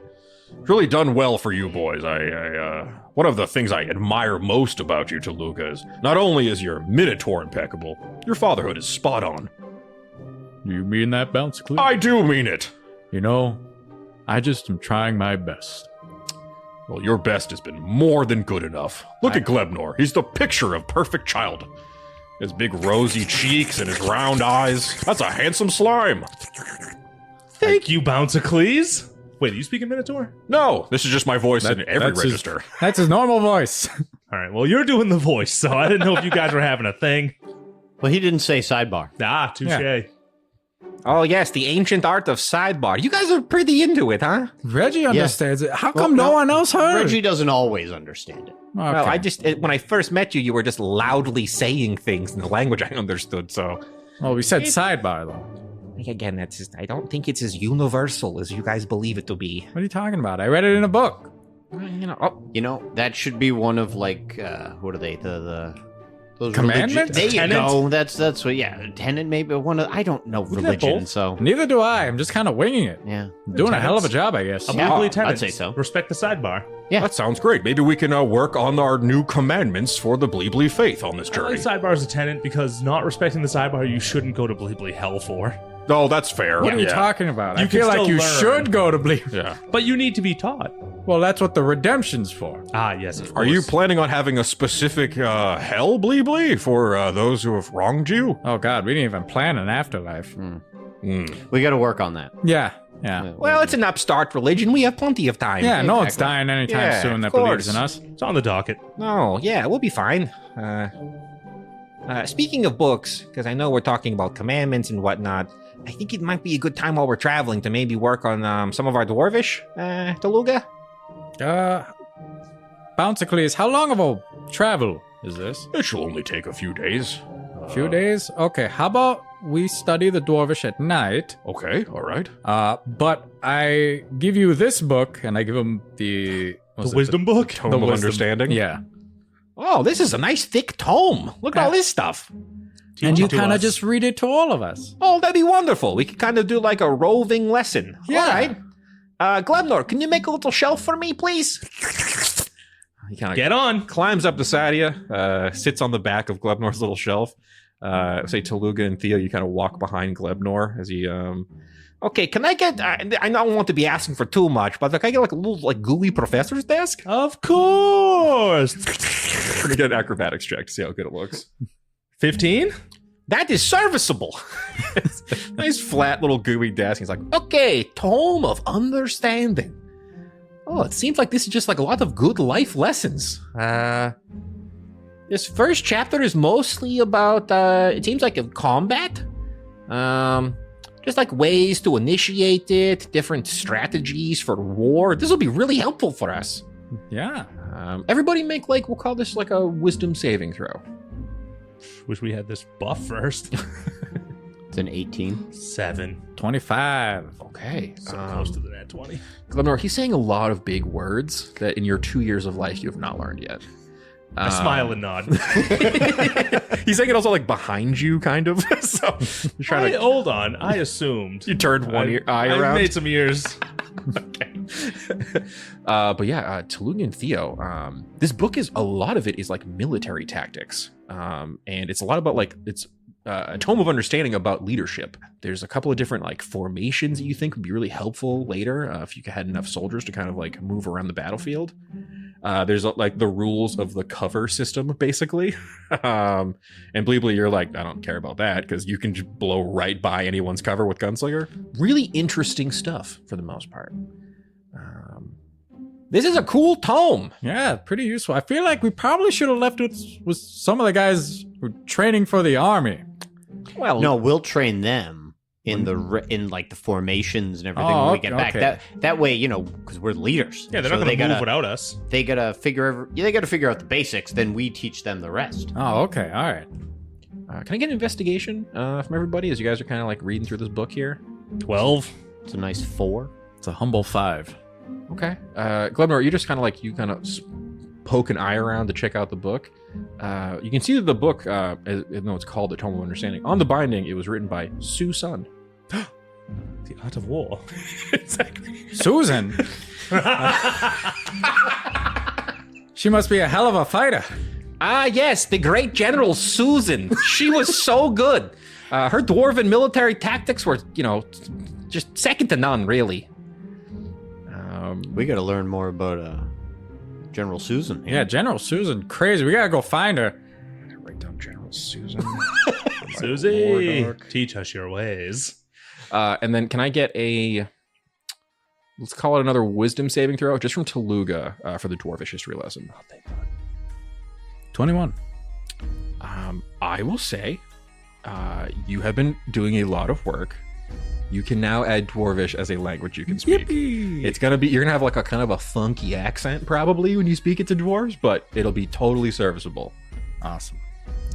done well for you boys. One of the things I admire most about you, Tooluuga, is not only is your Minotaur impeccable, your fatherhood is spot on. You mean that, Bouncicles? I do mean it. You know, I just am trying my best. Well, your best has been more than good enough. Look at Glebnor. He's the picture of perfect child. His big rosy cheeks and his round eyes. That's a handsome slime. Thank you, Bouncicles. Wait, are you speaking Minotaur? No, this is just my voice in every that's his- register. That's his normal voice. All right, well, you're doing the voice, so I didn't know if you guys were having a thing. Well, he didn't say sidebar. Ah, touche. Yeah. Oh yes, the ancient art of sidebar. You guys are pretty into it, huh? Reggie understands it. How come Well, no one else heard? Reggie doesn't always understand it. Okay. Well, when I first met you, you were just loudly saying things in the language I understood. So Well, we said sidebar though. Again, that's just, I don't think it's as universal as you guys believe it to be. What are you talking about? I read it in a book. You know, that should be one of like what are they? Those Commandments? There you Tenets? go. That's what. Yeah, tenant maybe one of. I don't know We got religion, both. so Neither do I. I'm just kind of winging it. yeah. Doing a hell of a job, I guess. Obliquely I'd tenants. say so. Respect the sidebar. Yeah. That sounds great. Maybe we can work on our new commandments for the Bleebly faith on this I like journey. sidebar as a tenant because not respecting the sidebar, you shouldn't go to Bleebly Hell for. Oh, that's fair. What are you yeah. talking about? You I can feel like still you learn. should go to Bleep. Yeah. But you need to be taught. Well, that's what the redemption's for. Ah, yes. Of Are you course. planning on having a specific hell Bleebly for those who have wronged you? Oh God, we didn't even plan an afterlife. We got to work on that. Yeah. Well, it's an upstart religion. We have plenty of time. Yeah, no one's dying anytime Yeah, soon of that believes course. in us. It's on the docket. No, yeah, we'll be fine. Speaking of books, because I know we're talking about commandments and whatnot, I think it might be a good time while we're traveling to maybe work on some of our dwarvish, Tooluuga. Bouncicles, how long of a travel is this? It shall only take a few days. A few days? Okay, how about we study the Dwarvish at night, Okay, all right. but I give you this book, and I give him The wisdom book? Tome of understanding. Yeah. Oh, this is a nice thick tome. Look at all this stuff. And you to kind of us. just read it to all of us. Oh, that'd be wonderful. We could kind of do like a roving lesson. Yeah. All right. Glebnor, can you make a little shelf for me, please? He kind of Get on. climbs up the side of you, sits on the back of Glebnor's little shelf. Say Tooluuga and Theo, you kind of walk behind Glebnor as he. Okay, can I get? I don't want to be asking for too much, but can I get like a little like gooey professor's desk? Of course. We're gonna get an acrobatics check to see how good it looks. 15? That is serviceable. Nice flat little gooey desk. He's like, Okay, tome of understanding. Oh, it seems like this is just like a lot of good life lessons. This first chapter is mostly about. It seems like a combat. Just like ways to initiate it, different strategies for war. This will be really helpful for us. Yeah. Everybody make like, we'll call this like a wisdom saving throw. Wish we had this buff first. It's an 18. 7. 25. Okay. So close to the net 20. Glebnor, he's saying a lot of big words that in your 2 years of life you have not learned yet. I smile and nod. He's saying it also like behind you, kind of. So you're trying to. Hold on. I assumed. You turned one eye I've around. made some ears. But yeah, Tooluuga and Theo. This book is a lot of it is like military tactics, and it's a lot about like it's a tome of understanding about leadership. There's a couple of different like formations that you think would be really helpful later if you had enough soldiers to kind of like move around the battlefield. There's like the rules of the cover system, basically. And Bleebly, you're like, I don't care about that because you can just blow right by anyone's cover with Gunslinger. Really interesting stuff for the most part. This is a cool tome. Yeah, pretty useful. I feel like we probably should have left it with some of the guys who are training for the army. Well, No, we'll train them in like the formations and everything Oh, when we get back. okay. That way, because we're leaders. Yeah, they're So not going to move gotta- without us. They gotta figure out the basics. Then we teach them the rest. Oh, okay. All right. Can I get an investigation from everybody as you guys are kind of like reading through this book here? 12. It's a nice 4. It's a humble 5. Okay. Glebnor, you just kind of like, you kind of poke an eye around to check out the book. You can see that the book, even though it's called The Tome of Understanding, on the binding, it was written by Sue Sun. The art of war. Exactly. Susan. She must be a hell of a fighter. Ah, yes, the great General Susan. She was so good. Her dwarven military tactics were, just second to none, really. We gotta learn more about General Susan. Yeah, General Susan, crazy. We gotta go find her. Write down General Susan. Susie, War dark. teach us your ways. And then can I get let's call it another wisdom saving throw, just from Tooluuga for the Dwarvish history lesson. 21. I will say, you have been doing a lot of work. You can now add Dwarvish as a language you can speak. Yippee. It's gonna be, you're gonna have like a kind of a funky accent probably when you speak it to dwarves, but it'll be totally serviceable. Awesome.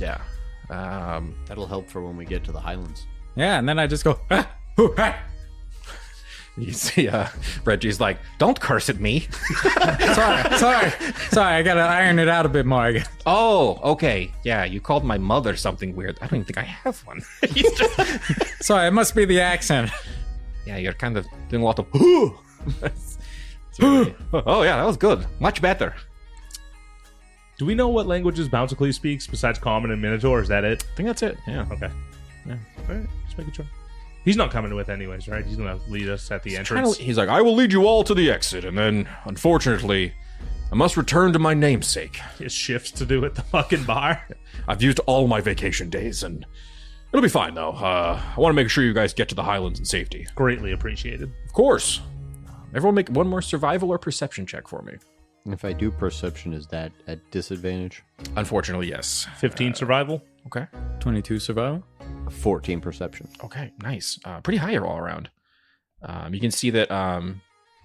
Yeah. That'll help for when we get to the Highlands. Yeah, and then I just go, ah, hoo, ah. You see, Reggie's like, "Don't curse at me." Sorry. I gotta iron it out a bit more, I guess. Oh, okay. Yeah, you called my mother something weird. I don't even think I have one. He's just... Sorry, it must be the accent. Yeah, you're kind of doing a lot of. Oh yeah, that was good. Much better. Do we know what languages Bouncicles speaks besides Common and Minotaur? Is that it? I think that's it. Yeah. Okay. Yeah. All right, just making sure. He's not coming with anyways, right? He's gonna lead us at the entrance. He's like, "I will lead you all to the exit, and then, unfortunately, I must return to my namesake. His shifts to do at the fucking bar. I've used all my vacation days, and it'll be fine, though. I want to make sure you guys get to the Highlands in safety. Greatly appreciated. Of course. Everyone make one more survival or perception check for me. If I do perception, is that at disadvantage? Unfortunately, yes. 15 survival. Okay. 22 survival. 14 perception. Okay, nice. Pretty high all around. You can see that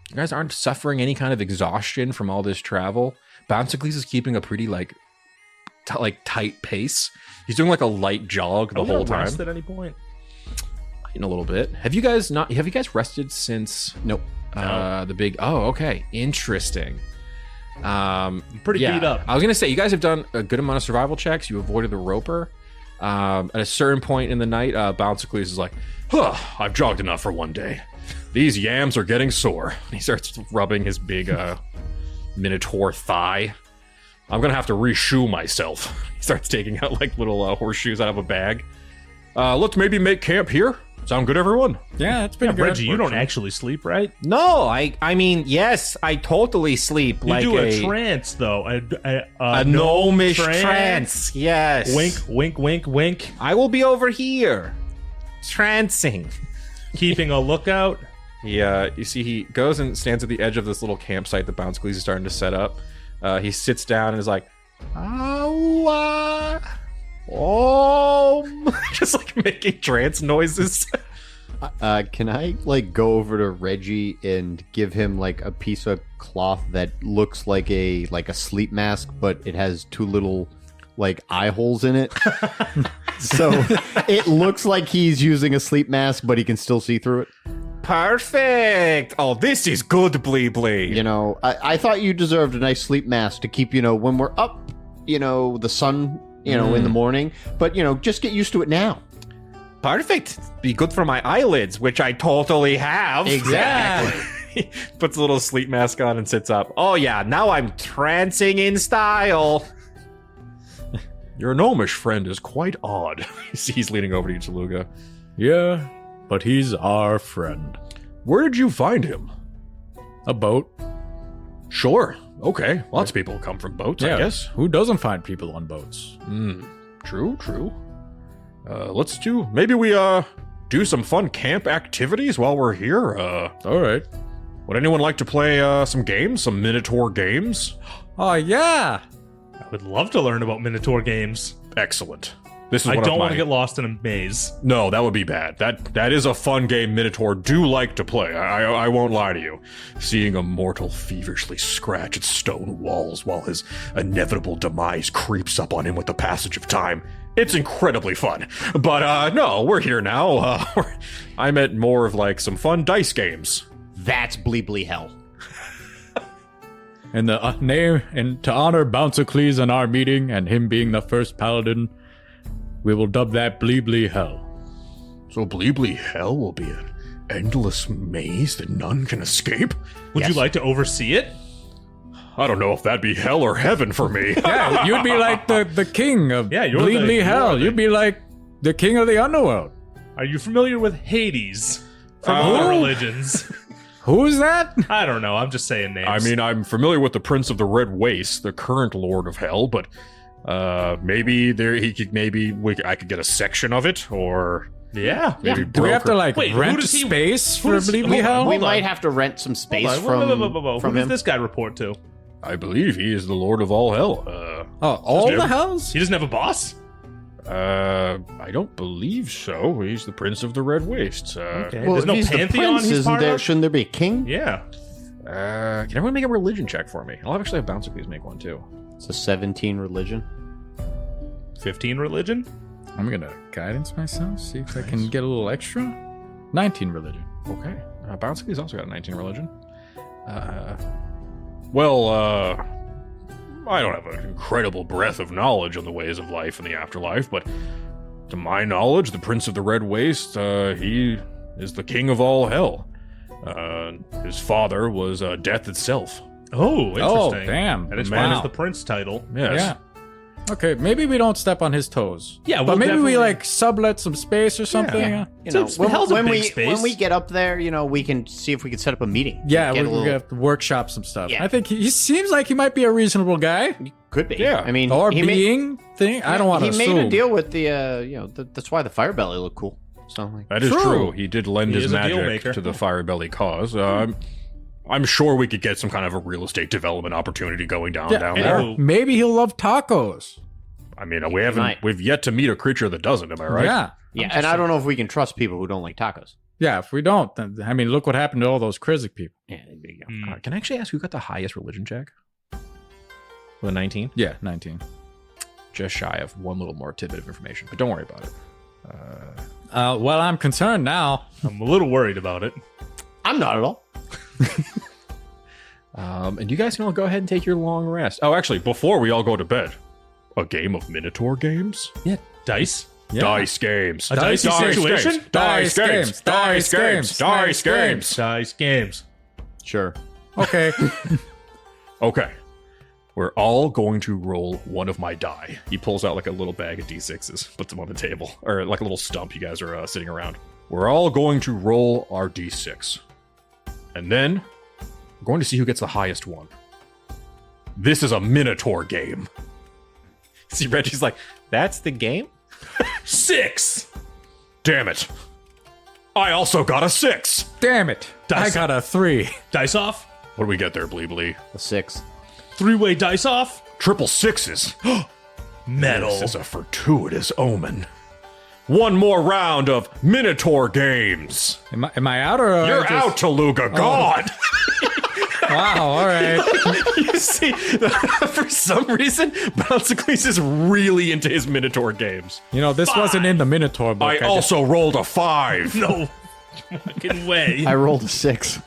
you guys aren't suffering any kind of exhaustion from all this travel. Bouncicles is keeping a pretty tight pace. He's doing like a light jog the whole time. Rest at any point? In a little bit. Have you guys rested since? Nope. The big. Oh, okay. Interesting. Pretty beat up. I was gonna say you guys have done a good amount of survival checks. You avoided the roper. At a certain point in the night, Bouncicles is like, I've jogged enough for one day. These yams are getting sore. And he starts rubbing his big minotaur thigh. I'm gonna have to re-shoe myself. He starts taking out like little horseshoes out of a bag. Let's maybe make camp here. Sound good, everyone? Yeah, that's pretty good. Reggie, you don't actually sleep, right? No, I mean, yes, I totally sleep You like do a trance, though. a gnomish trance. Yes. Wink, wink, wink, wink. I will be over here, trancing. Keeping a lookout. You see he goes and stands at the edge of this little campsite that Bouncicles is starting to set up. He sits down and is like, just like making trance noises. Can I like go over to Reggie and give him like a piece of cloth that looks like a sleep mask, but it has two little like eye holes in it? So it looks like he's using a sleep mask, but he can still see through it. Perfect. Oh, this is good, Bleeblee. You know, I thought you deserved a nice sleep mask to keep, when we're up, the sun, in the morning. But, just get used to it now. Perfect. Be good for my eyelids, which I totally have. Exactly. He puts a little sleep mask on and sits up. Oh, yeah. Now I'm trancing in style. Your gnomish friend is quite odd. You see he's leaning over to you, Tooluuga. Yeah, but he's our friend. Where did you find him? A boat. Sure. Okay. Lots of people come from boats, I guess. Who doesn't find people on boats? True. Maybe we do some fun camp activities while we're here. All right. Would anyone like to play some games? Some Minotaur games? Oh, yeah. I would love to learn about Minotaur games. Excellent. This is I one don't of my... want to get lost in a maze. No, that would be bad. That is a fun game Minotaur do like to play. I won't lie to you. Seeing a mortal feverishly scratch at stone walls while his inevitable demise creeps up on him with the passage of time. It's incredibly fun. But no, we're here now. I meant more of like some fun dice games. That's Bleeblee hell. And the name, and to honor Bouncicles in our meeting and him being the first paladin, we will dub that Bleeblee Hell. So Bleeblee Hell will be an endless maze that none can escape? Would you like to oversee it? I don't know if that'd be hell or heaven for me. Yeah, you'd be like the king of Bleeblee Hell. You'd be like the king of the underworld. Are you familiar with Hades from other religions? Who is that? I don't know. I'm just saying names. I mean, I'm familiar with the Prince of the Red Waste, the current Lord of Hell, but maybe I could get a section of it, or yeah. maybe Do we have to like Wait, rent space for Bleeblee Hell? We might have to rent some space from Who does him. this guy report to? I believe he is the Lord of all hell. All the hells? He doesn't have a boss? I don't believe so. He's the Prince of the Red Wastes. Okay. Well, There's no if he's pantheon the prince, he's isn't part there? of? Shouldn't there be a king? Yeah. Can everyone make a religion check for me? I'll actually have Bouncicles make one too. It's a 17 religion. 15 religion? I'm gonna guidance myself, see if I can get a little extra. 19 religion. Okay. Bouncy's also got a 19 religion. I don't have an incredible breadth of knowledge on the ways of life and the afterlife, but to my knowledge, the Prince of the Red Waste, he is the king of all hell. His father was death itself. Oh, interesting. Oh, damn. And it's Man. fine as the prince title. Yes. Yeah. Okay, maybe we don't step on his toes. Yeah, but we'll maybe we definitely- like sublet some space or something. Yeah, You know, hell's a when big we space. when we get up there, you know, we can see if we can set up a meeting. yeah, Get we're a little- gonna have to workshop some stuff. Yeah. I think he seems like he might be a reasonable guy. Could be. Yeah. I mean, Or he being thing. I don't want to He assume. made a deal with the, you know, that's why the fire belly looked cool. So like, That is True. true. He did lend He his is a deal magic maker. to the Firebelly cause. I'm sure we could get some kind of a real estate development opportunity going down Yeah, down and- there. Oh. Maybe he'll love tacos. I mean, might. we've yet to meet a creature that doesn't. Am I right? Yeah. yeah, and I don't know if we can trust people who don't like tacos. Yeah, if we don't, then I mean, look what happened to all those Krizik people. Yeah, there you go. Mm. Can I actually ask who got the highest religion check? With a 19? Yeah, 19. Just shy of one little more tidbit of information, but don't worry about it. Well, I'm concerned now. I'm a little worried about it. I'm not at all. And you guys can all go ahead and take your long rest. Oh, actually, before we all go to bed, a game of Minotaur games? Dice? Yeah. Dice games. A dicey situation? Games. Dice games. Dice games. Dice games. Dice games. Sure. Okay. Okay. We're all going to roll one of my die. He pulls out like a little bag of D6s, puts them on the table, or like a little stump you guys are sitting around. We're all going to roll our d6. And then we're going to see who gets the highest one. This is a Minotaur game. See, Reggie's like, that's the game? 6! Damn it. I also got a 6. Damn it. Dice. I got a 3. Dice off? What do we get there, Bleeblee? A 6. 3-way dice off? Triple sixes. Metal. This is a fortuitous omen. One more round of Minotaur games. Am I out or? You're out, Tooluuga. God. Wow, all right. You see, for some reason, Bouncicles is really into his Minotaur games. You know, this wasn't in the Minotaur book. I also rolled a 5. No fucking way. I rolled a 6.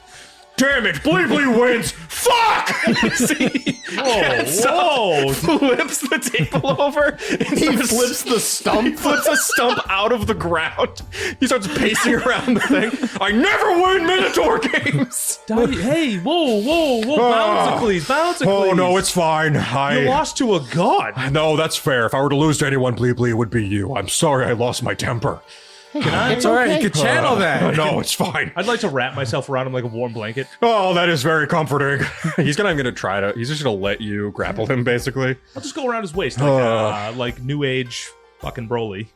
Damn it, Bleeblee wins. Fuck! See, Whoa. flips the table over. And He starts- flips the stump. flips a stump out of the ground. He starts pacing around the thing. I never win Minotaur games. Hey, whoa. Bouncicles, Bouncicles. Oh no, it's fine. You lost to a god. No, that's fair. If I were to lose to anyone, Bleeblee, it would be you. I'm sorry I lost my temper. It's all right. You could channel that. No, it's fine. I'd like to wrap myself around him like a warm blanket. Oh, that is very comforting. He's gonna try to. He's just gonna let you grapple him, basically. I'll just go around his waist like new age fucking Broly.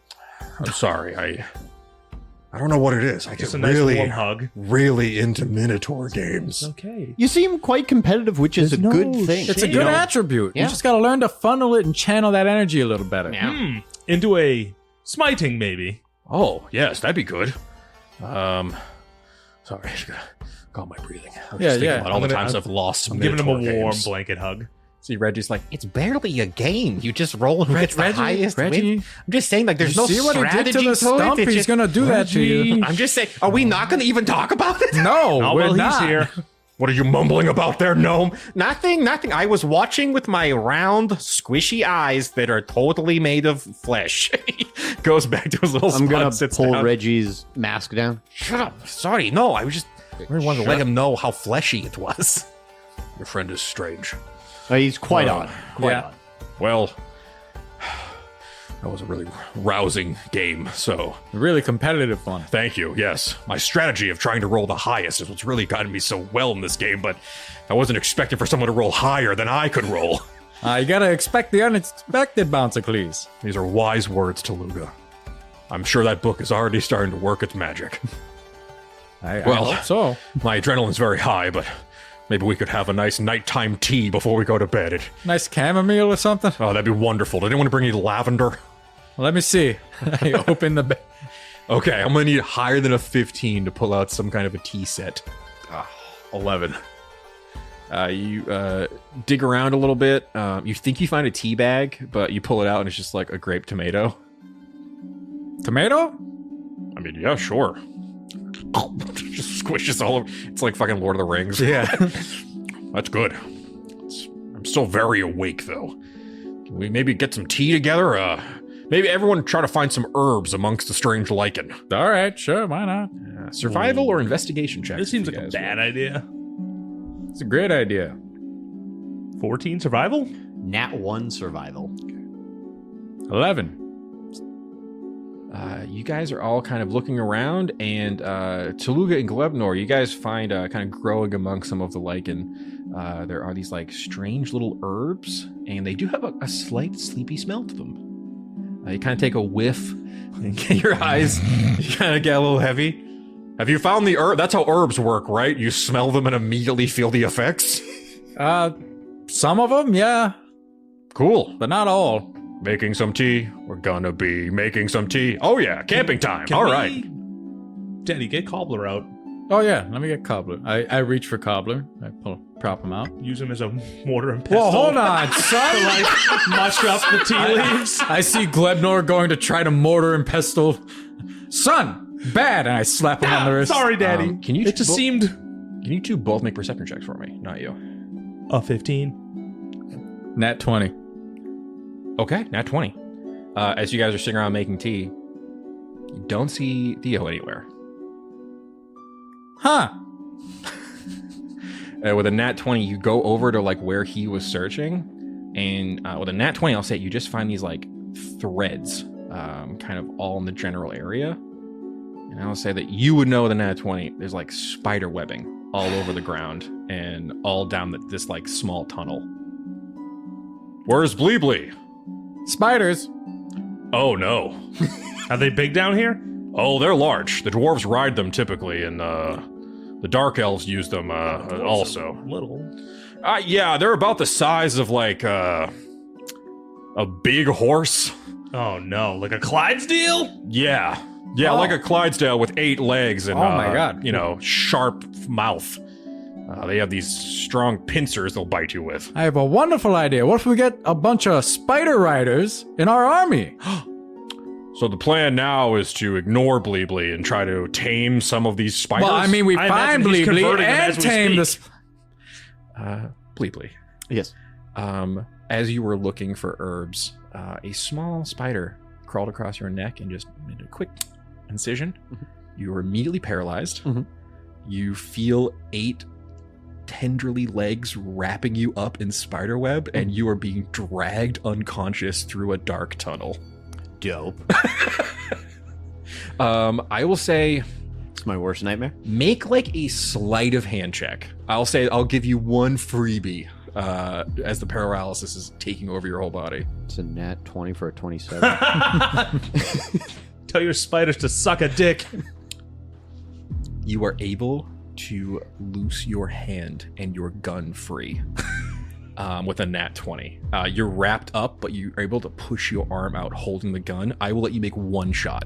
I'm sorry. I don't know what it is. I get Just a nice really, warm hug. really into Minotaur games. Okay. You seem quite competitive, which is a good thing. It's a good attribute. Yeah. You just got to learn to funnel it and channel that energy a little better. Yeah. Into a smiting, maybe. Oh, yes, that'd be good. Sorry, I just gotta calm my breathing. I'm Yeah, just thinking yeah. about all the times I've lost some I'm giving him a Minotaur warm games. blanket hug. See, Reggie's like, it's barely a game. You just roll and who gets the Reggie, highest Reggie, win. I'm just saying, like, there's you no see what he strategy did to the stump? it. He's Just- going to do that to you. I'm just saying, are we not going to even talk about it? No, Oh, we're well, not. he's here. What are you mumbling about there, gnome? Nothing. I was watching with my round, squishy eyes that are totally made of flesh. He goes back to his little I'm spot, gonna sits pull down. Reggie's mask down. Shut up. Sorry, no, I was just really wanted to let him know how fleshy it was. Your friend is strange. He's quite odd. Quite yeah. odd. Well, that was a really rousing game, so A really competitive one. thank you. Yes, my strategy of trying to roll the highest is what's really gotten me so well in this game, but I wasn't expecting for someone to roll higher than I could roll. You got to expect the unexpected, Bouncicles. These are wise words, Tooluuga. I'm sure that book is already starting to work its magic. I Well- hope so. My adrenaline's very high, but maybe we could have a nice nighttime tea before we go to bed. Nice chamomile or something. Oh, that'd be wonderful. Did anyone bring you lavender? Let me see. I open the bag. Okay, I'm going to need higher than a 15 to pull out some kind of a tea set. 11. You dig around a little bit. You think you find a tea bag, but you pull it out and it's just like a grape tomato. Tomato? I mean, yeah, sure. Just squishes all over. It's like fucking Lord of the Rings. Yeah. That's good. I'm still very awake, though. Can we maybe get some tea together? Maybe everyone try to find some herbs amongst the strange lichen. All right, sure, why not? Survival or investigation check? This seems like a bad idea. It's a great idea. 14 survival? Nat 1 survival. 11. You guys are all kind of looking around, and Tooluuga and Glebnor, you guys find kind of growing among some of the lichen. There are these like strange little herbs, and they do have a slight sleepy smell to them. You kind of take a whiff, and get your eyes you kind of get a little heavy. Have you found the herb? That's how herbs work, right? You smell them and immediately feel the effects? Some of them, yeah, Cool. but not all. Making some tea. We're gonna be making some tea. Oh yeah, camping time. Can All we- right. Daddy, get Cobbler out. Oh yeah, let me get Cobbler. I reach for Cobbler. I prop him out. Use him as a mortar and pestle. Well, hold on, To son. like mush up the tea leaves. I see Glebnor going to try to mortar and pestle. Son, bad, and I slap him on the wrist. Sorry, Daddy. Can you It just bo- seemed Can you two both make perception checks for me? Not you. a 15. Nat 20. Okay, nat 20. As you guys are sitting around making tea, you don't see Theo anywhere. Huh. With a nat 20, you go over to like where he was searching, and with a nat 20, I'll say you just find these like threads, kind of all in the general area. And I'll say that you would know with a nat 20, there's like spider webbing all over the ground and all down this like small tunnel. Where's Bleeblee? Spiders. Oh no. Are they big down here? Oh, they're large. The dwarves ride them typically, and the dark elves use them also. Little. Yeah, they're about the size of like a big horse. Oh no, like a Clydesdale? Yeah. Yeah, Oh. like a Clydesdale with 8 legs and Oh my God. sharp mouth. They have these strong pincers they'll bite you with. I have a wonderful idea. What if we get a bunch of spider riders in our army? So the plan now is to ignore Bleeblee and try to tame some of these spiders. Well, I mean, we I find imagine he's Bleeblee converting them and as we tame speak. this. Bleeblee. Yes. As you were looking for herbs, a small spider crawled across your neck and just made a quick incision. You were immediately paralyzed. You feel 8 tenderly legs wrapping you up in spider web, and you are being dragged unconscious through a dark tunnel. Dope. I will say It's my worst nightmare. make like a sleight of hand check. I'll say I'll give you one freebie as the paralysis is taking over your whole body. It's a nat 20 for a 27. Tell your spiders to suck a dick. You are able to loose your hand and your gun free with a nat 20. You're wrapped up, but you are able to push your arm out holding the gun. I will let you make one shot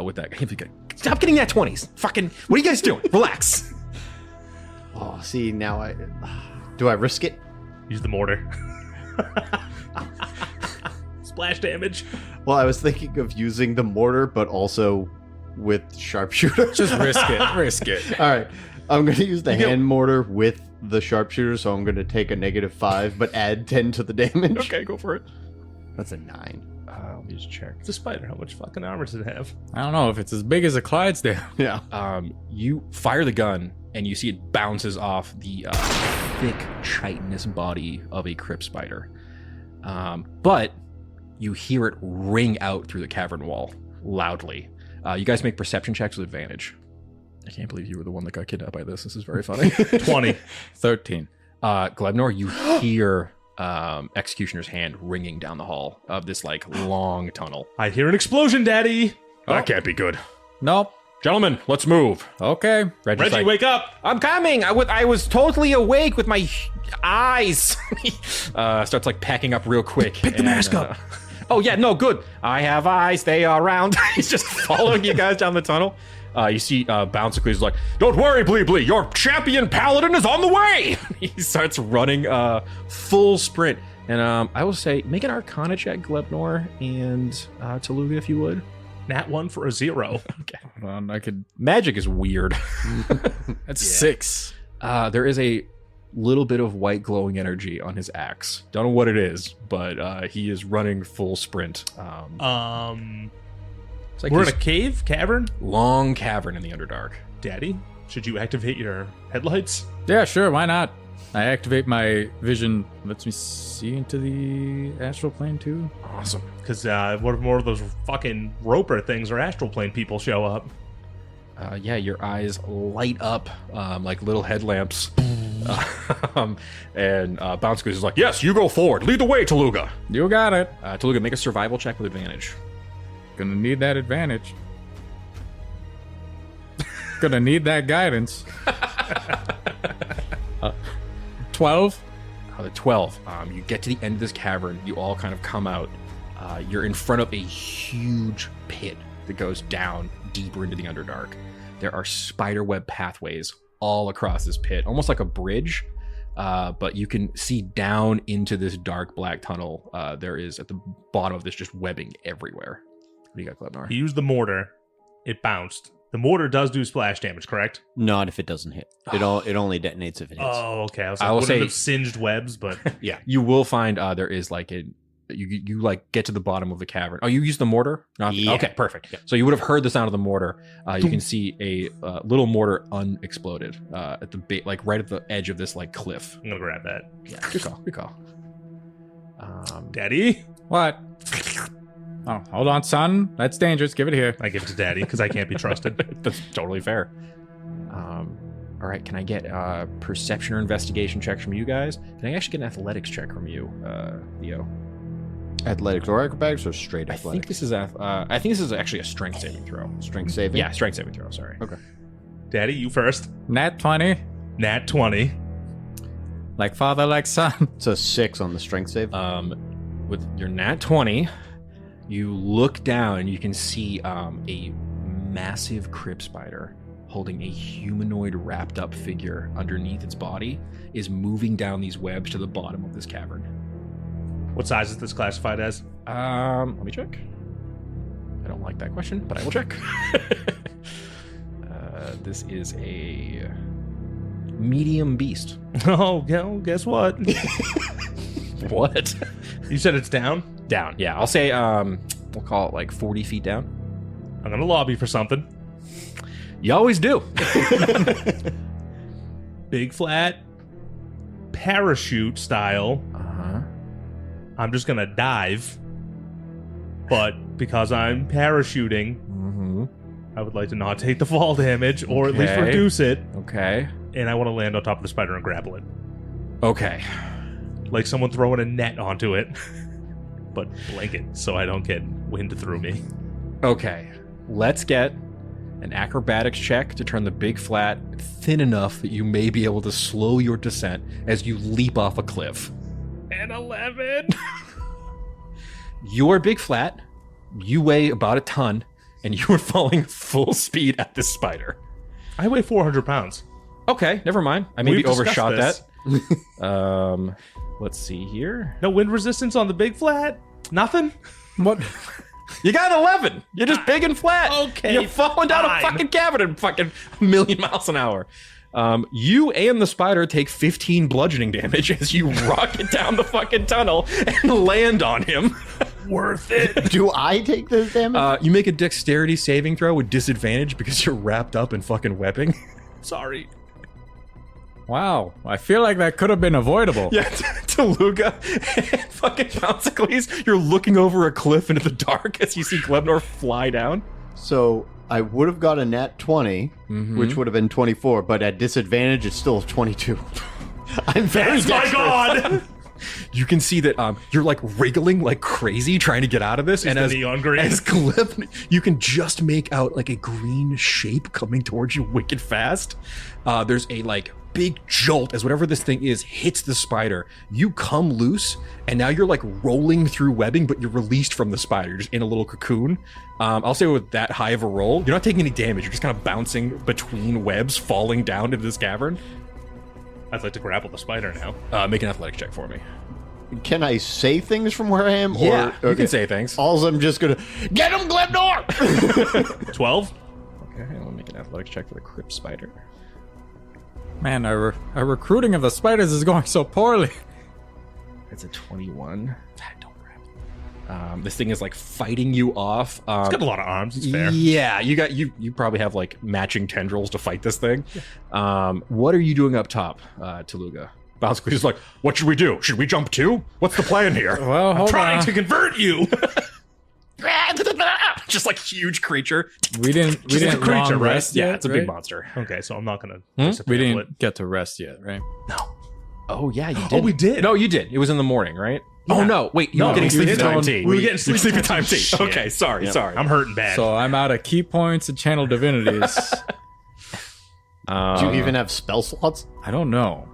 with that. Stop getting nat 20s. Fucking, what are you guys doing? Relax. Oh, see, now do I risk it? Use the mortar. Splash damage. Well, I was thinking of using the mortar, but also with sharpshooter. Just risk it. Risk it. All right. I'm going to use the hand mortar with the sharpshooter, so I'm going to take a -5, but add 10 to the damage. Okay, go for it. That's a 9. Let me just check. It's a spider. How much fucking armor does it have? I don't know if it's as big as a Clydesdale. Yeah. You fire the gun, and you see it bounces off the thick, chitinous body of a crypt spider. But you hear it ring out through the cavern wall loudly. You guys make perception checks with advantage. I can't believe you were the one that got kidnapped by this. This is very funny. 20. 13. Glebnor, you hear Executioner's hand ringing down the hall of this like long tunnel. I hear an explosion, Daddy. That can't be good. Nope. Gentlemen, let's move. Okay. Reggie's Reggie, like, wake up. I'm coming. I was totally awake with my eyes. Starts like packing up real quick. Pick the mask up. Oh yeah, no, good. I have eyes. They are round. He's just following you guys down the tunnel. You see Bouncically is like, don't worry, Bleeblee, your champion paladin is on the way. He starts running full sprint. And I will say, make an Arcana check, Glebnor and Tooluuga, if you would. Nat 1 for a 0. Hold on, I could. Magic is weird. That's 6. There is a little bit of white glowing energy on his axe. Don't know what it is, but he is running full sprint. It's like We're in this a cave? Cavern? long cavern in the Underdark. Daddy, should you activate your headlights? Yeah, sure. Why not? I activate my vision. Lets me see into the astral plane too. Awesome. Because what if more of those fucking Roper things or astral plane people show up? Yeah, your eyes light up like little headlamps. And Bounce Goose is like, yes, you go forward. Lead the way, Tooluuga. You got it. Tooluuga, make a survival check with advantage. Gonna need that advantage. Gonna need that guidance. 12. The 12. You get to the end of this cavern. You all kind of come out. You're in front of a huge pit that goes down deeper into the Underdark. There are spiderweb pathways all across this pit, almost like a bridge. But you can see down into this dark black tunnel. There is at the bottom of this just webbing everywhere. What do you got, Glebnor? He used the mortar. It bounced. The mortar does do splash damage, correct? Not if it doesn't hit. It only detonates if it hits. Oh, okay. I was I will like, wouldn't say- have singed webs, but Yeah, you will find there is like a you like get to the bottom of the cavern. Oh, you use the mortar? No, Yeah. Okay, perfect. So you would have heard the sound of the mortar. You can see a little mortar unexploded at the like right at the edge of this like cliff. I'm gonna grab that. Yeah, good call. Good call. Daddy? What? Oh, hold on, son. That's dangerous. Give it here. I give it to Daddy because I can't be trusted. That's totally fair. All right, can I get perception or investigation checks from you guys? Can I actually get an athletics check from you, Theo? Athletics or acrobatics or straight I think athletics? this is I think this is actually a strength saving throw. Strength saving? Yeah, strength saving throw. Sorry. Okay. Daddy, you first. Nat 20. Nat 20. Like father, like son. It's a 6 on the strength save. With your nat 20, you look down and you can see a massive crypt spider holding a humanoid wrapped up figure underneath its body is moving down these webs to the bottom of this cavern. What size is this classified as? Let me check. I don't like that question, but I will check. This is a medium beast. Oh, guess what? What? You said it's down? Down. Yeah, I'll say we'll call it like 40 feet down. I'm gonna lobby for something. You always do. Big flat, parachute style. Uh-huh. I'm just gonna dive. But because I'm parachuting, Mm-hmm. I would like to not take the fall damage, or at least Okay. reduce it. Okay. And I want to land on top of the spider and grapple it. Okay. Like someone throwing a net onto it. But blanket, so I don't get wind through me. Okay. Let's get an acrobatics check to turn the big flat thin enough that you may be able to slow your descent as you leap off a cliff. An 11! Your big flat, you weigh about a ton, and you are falling full speed at this spider. I weigh 400 pounds. Okay, never mind. I maybe We've discussed overshot this. that. Let's see here. No wind resistance on the big flat? Nothing? What? You got an 11. You're just big and flat. Okay, You're falling down fine. a fucking cavern at fucking a million miles an hour. You and the spider take 15 bludgeoning damage as you rocket down the fucking tunnel and land on him. Worth it. Do I take this damage? You make a dexterity saving throw with disadvantage because you're wrapped up in fucking webbing. Sorry. Wow. I feel like that could have been avoidable. Yeah, Tooluuga and fucking Bouncicles, you're looking over a cliff into the dark as you see Glebnor fly down. So I would have got a nat 20, Mm-hmm. which would have been 24, but at disadvantage, it's still 22. I'm very That's my dexterous. god! You can see that you're like wriggling like crazy trying to get out of this, and the as neon green? as Gleb, you can just make out like a green shape coming towards you wicked fast. There's a like big jolt as whatever this thing is hits the spider. You come loose, and now you're like rolling through webbing, but you're released from the spider. You're just in a little cocoon. I'll say with that high of a roll, you're not taking any damage. You're just kind of bouncing between webs, falling down into this cavern. I'd like to grapple the spider now. Make an athletics check for me. Can I say things from where I am? Yeah, or, you can say things. All I'm just gonna get him, Glebnor. 12. Okay, I'll make an athletics check for the crypt spider. Man, our recruiting of the spiders is going so poorly. It's a 21. Don't grab it. This thing is like fighting you off. It's got a lot of arms. It's fair. Yeah, you probably have like matching tendrils to fight this thing. What are you doing up top, Tooluuga? Bounce is like, what should we do? Should we jump too? What's the plan here? Well, hold Trying on. to convert you. Just like huge creature. We didn't a creature, long right? rest Yeah, yet, it's a right? big monster. Okay, so I'm not gonna. We didn't get to rest yet, right? Oh yeah, you did. Oh, we did. No, you did. It was in the morning, right? Oh no, wait, you No, were getting we sleepy didn't. time tea. We were getting You're sleepy time tea. Shit. Okay, sorry. I'm hurting bad. So I'm out of key points and channel divinities. Do you even have spell slots? I don't know.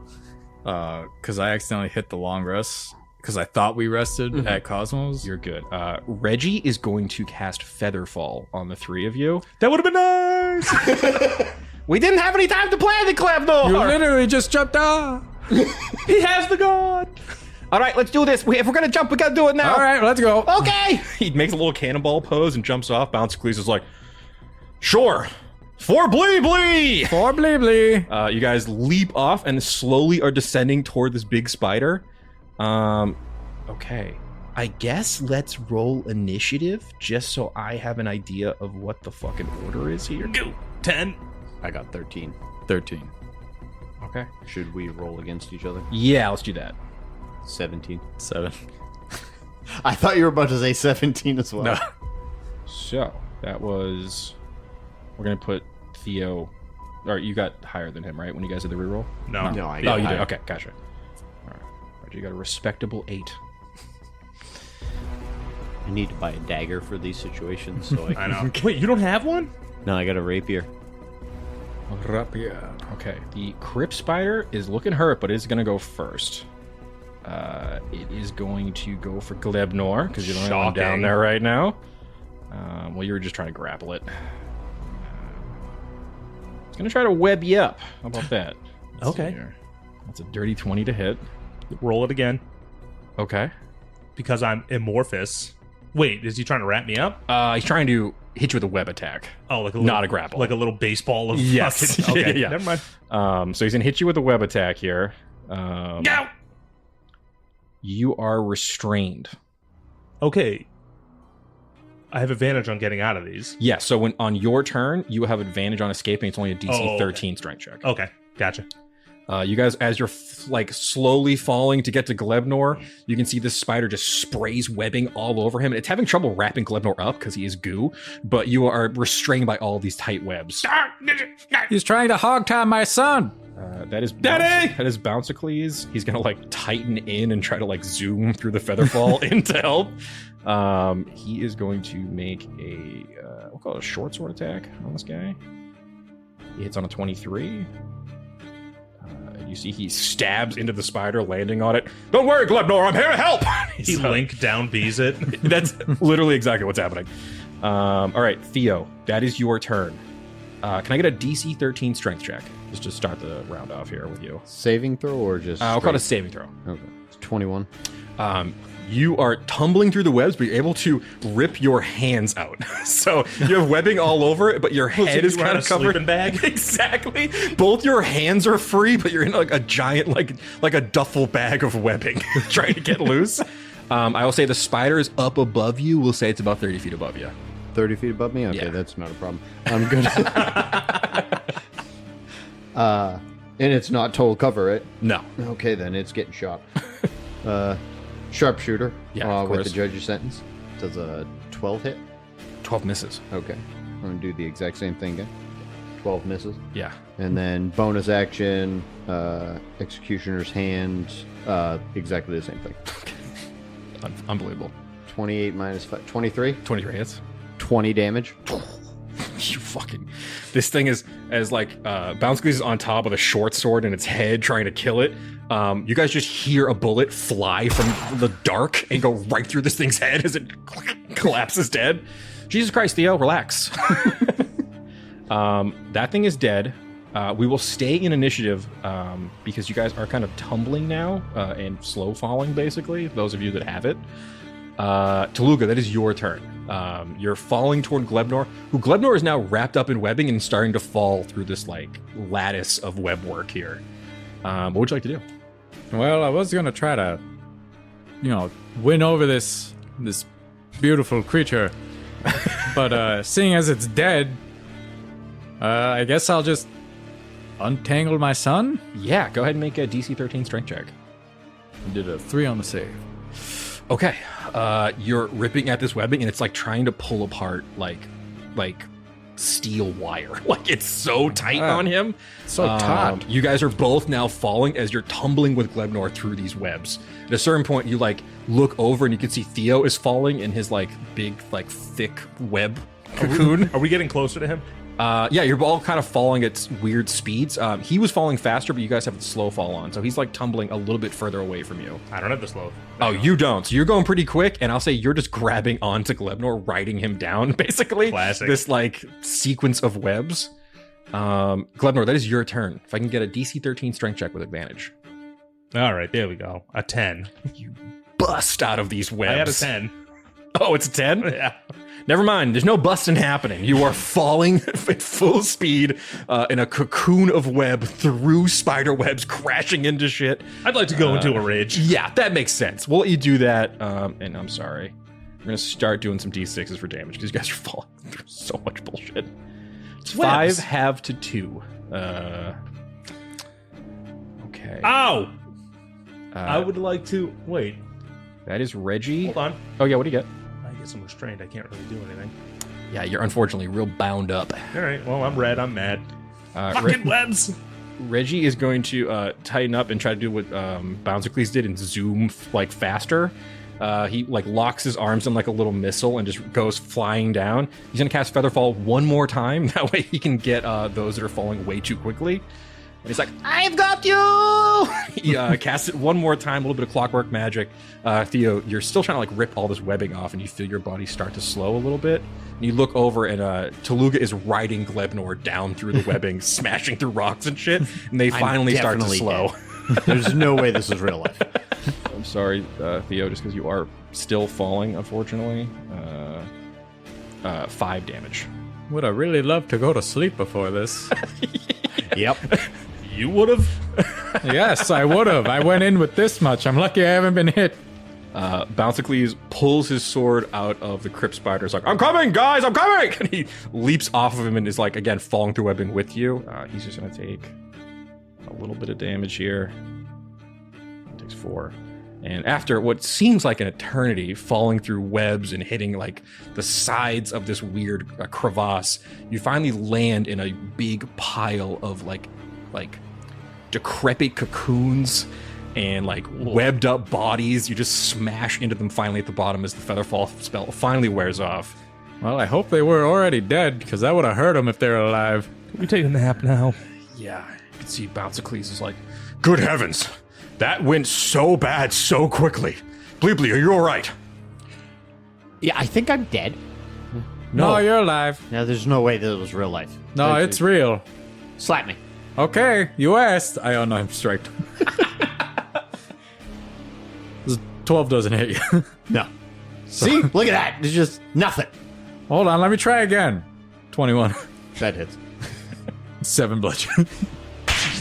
Because I accidentally hit the long rest. Because I thought we rested at Cosmos. You're good. Reggie is going to cast Featherfall on the three of you. that would have been nice. We didn't have any time to plan the Glebnor! You literally just jumped off. He has the god. All right, let's do this. If we're gonna jump, we gotta do it now. All right, let's go. Okay. He makes a little cannonball pose and jumps off. Bounce Cleese is like, sure. For blee blee. For blee blee. You guys leap off and slowly are descending toward this big spider. Okay. I guess let's roll initiative just so I have an idea of what the fucking order is here. Go. 10. I got 13. 13. Okay. Should we roll against each other? Yeah, let's do that. 17. 7. I thought you were about to say 17 as well. No. So that was. We're gonna put Theo. Or you got higher than him, right? When you guys did the reroll. No. No, I Oh, got you did. higher. Okay, gotcha. All right, Reggie, you got a respectable 8. I need to buy a dagger for these situations. So I I know. Wait, you don't have one? No, I got a rapier. Rapier. Okay, the crypt spider is looking hurt, but it's gonna go first. It is going to go for Glebnor because you're the only one down Shocking. there right now. Well, you were just trying to grapple it. It's gonna try to web you up. How about that? Let's Okay. see here. That's a dirty 20 to hit. Roll it again Okay. because I'm amorphous. Wait, is he trying to wrap me up? He's trying to hit you with a web attack. Oh, like a little, Not a grapple. like a little baseball of Yes. fucking- Okay, Yeah. never mind. So he's gonna hit you with a web attack here. Go. You are restrained. Okay. I have advantage on getting out of these. Yeah, so when on your turn, you have advantage on escaping. It's only a DC Oh, okay. 13 strength check. Okay, gotcha. You guys, as you're like slowly falling to get to Glebnor, you can see this spider just sprays webbing all over him. And it's having trouble wrapping Glebnor up because he is goo, but you are restrained by all these tight webs. He's trying to hog tie my son. That is Daddy! That is Bouncicles. He's gonna like tighten in and try to like zoom through the featherfall in to help. He is going to make a we'll call it a short sword attack on this guy. He hits on a 23. You see he stabs into the spider, landing on it. Don't worry, Glebnor, I'm here to help. He link down B's it. That's literally exactly what's happening. All right, Theo, that is your turn. Can I get a DC 13 strength check just to start the round off here with you? Saving throw or just. I'll call it a straight? saving throw. Okay. It's 21. You are tumbling through the webs, but you're able to rip your hands out. So you have webbing all over it, but your head is you wearing kind a of covered. sleeping bag? Exactly. Both your hands are free, but you're in like a giant, like a duffel bag of webbing, trying to get loose. I will say the spider is up above you. We'll say it's about 30 feet above you. 30 feet above me? Okay, Yeah. that's not a problem. I'm good. And it's not total cover, right? No. Okay, then it's getting shot. Sharpshooter. Yeah, of with course. the judge's sentence. Does a 12 hit? 12 misses. Okay. I'm going to do the exact same thing again. 12 misses. Yeah. And then bonus action, Executioner's Hand, exactly the same thing. Unbelievable. 28 minus 5, 23. 23 hits. 20 damage. You fucking. This thing is as like Bouncicles is on top with a short sword in its head trying to kill it. You guys just hear a bullet fly from the dark and go right through this thing's head as it collapses dead. Jesus Christ, Theo, relax. That thing is dead. We will stay in initiative because you guys are kind of tumbling now and slow falling, basically, those of you that have it. Tooluuga, that is your turn. You're falling toward Glebnor, who Glebnor is now wrapped up in webbing and starting to fall through this like lattice of web work here. What would you like to do? Well, I was gonna try to, win over this beautiful creature, but seeing as it's dead, I guess I'll just untangle my son. Yeah, go ahead and make a DC 13 strength check. Did a 3 on the save. Okay, you're ripping at this webbing and it's like trying to pull apart like steel wire. Like it's so tight on him. So taut. You guys are both now falling as you're tumbling with Glebnor through these webs. At a certain point, you like look over and you can see Theo is falling in his like big, like thick web cocoon. Are we getting closer to him? Yeah, you're all kind of falling at weird speeds. He was falling faster, but you guys have a slow fall on, so he's like tumbling a little bit further away from you. I don't have the slow. Oh, you don't. So you're going pretty quick, and I'll say you're just grabbing onto Glebnor, riding him down, basically. Classic. This like sequence of webs. Glebnor, that is your turn. If I can get a DC 13 strength check with advantage. All right, there we go. A 10. You bust out of these webs. I had a 10. Oh, it's a 10? Yeah. Never mind. There's no busting happening. You are falling at full speed in a cocoon of web through spider webs, crashing into shit. I'd like to go into a rage. Yeah, that makes sense. We'll let you do that. And I'm sorry. We're going to start doing some D6s for damage because you guys are falling through so much bullshit. It's 5 halve to 2. Okay. Ow! I would like to... Wait. That is Reggie. Hold on. Oh, yeah, what do you get? I get some restraint. I can't really do anything. Yeah, you're unfortunately real bound up. All right. Well, I'm red. I'm mad. Fucking webs! Reggie is going to tighten up and try to do what Bouncicles did and zoom like faster. He like locks his arms in like a little missile and just goes flying down. He's going to cast Featherfall one more time. That way he can get those that are falling way too quickly. And he's like, I've got you! He casts it one more time, a little bit of clockwork magic. Theo, you're still trying to like rip all this webbing off and you feel your body start to slow a little bit. And you look over and Tooluuga is riding Glebnor down through the webbing, smashing through rocks and shit. And they finally start to slow. There's no way this is real life. I'm sorry, Theo, just because you are still falling, unfortunately. 5 damage. Would I really love to go to sleep before this? Yep. You would have? Yes, I would have. I went in with this much. I'm lucky I haven't been hit. Bouncicles pulls his sword out of the crypt spider. He's like, I'm coming, guys, I'm coming! And he leaps off of him and is like, again, falling through webbing with you. He's just going to take a little bit of damage here. Takes 4. And after what seems like an eternity, falling through webs and hitting like the sides of this weird crevasse, you finally land in a big pile of like decrepit cocoons and like webbed up bodies. You just smash into them finally at the bottom as the Featherfall spell finally wears off. Well, I hope they were already dead, because that would have hurt them if they're alive. We take a nap now. Yeah, you can see Bouncicles is like, Good heavens! That went so bad so quickly. Ploopploopleen, are you alright? Yeah, I think I'm dead. No, you're alive. Now, there's no way that it was real life. No, it's real. Slap me. Okay, you asked. I I'm striked. 12 doesn't hit you. No. See? Look at that. There's just nothing. Hold on, let me try again. 21. That hits. 7 bludgeon.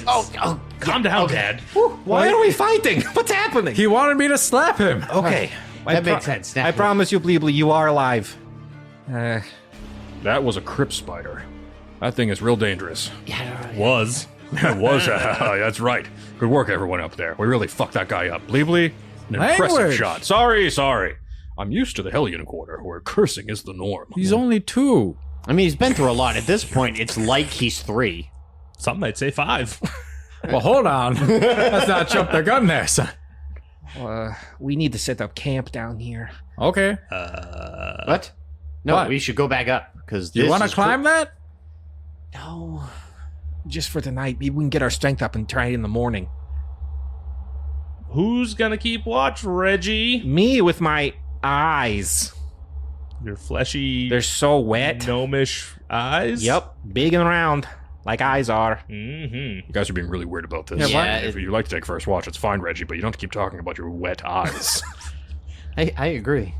Oh, Calm down, Dad. why are we fighting? What's happening? He wanted me to slap him. Okay. that makes sense. I promise you, Ploopploopleen, you are alive. That was a crypt spider. That thing is real dangerous. Was. It was. That's right. Good work, everyone up there. We really fucked that guy up. Ploopploopleen, an impressive Language. shot. Sorry. I'm used to the Hellion Quarter, where cursing is the norm. He's only 2. I mean, he's been through a lot. At this point, it's like he's 3. Some might say 5. Well, hold on. Let's not jump the gun there, son. We need to set up camp down here. Okay. What? No, What? we should go back up. Because You want to climb that? No, just for tonight. Maybe we can get our strength up and try it in the morning. Who's gonna keep watch, Reggie? Me with my eyes. Your fleshy, They're so wet. gnomish eyes? Yep, big and round. like eyes are. Mm-hmm. You guys are being really weird about this. Yeah, If you'd like to take first watch, it's fine, Reggie, but you don't have to keep talking about your wet eyes. I agree.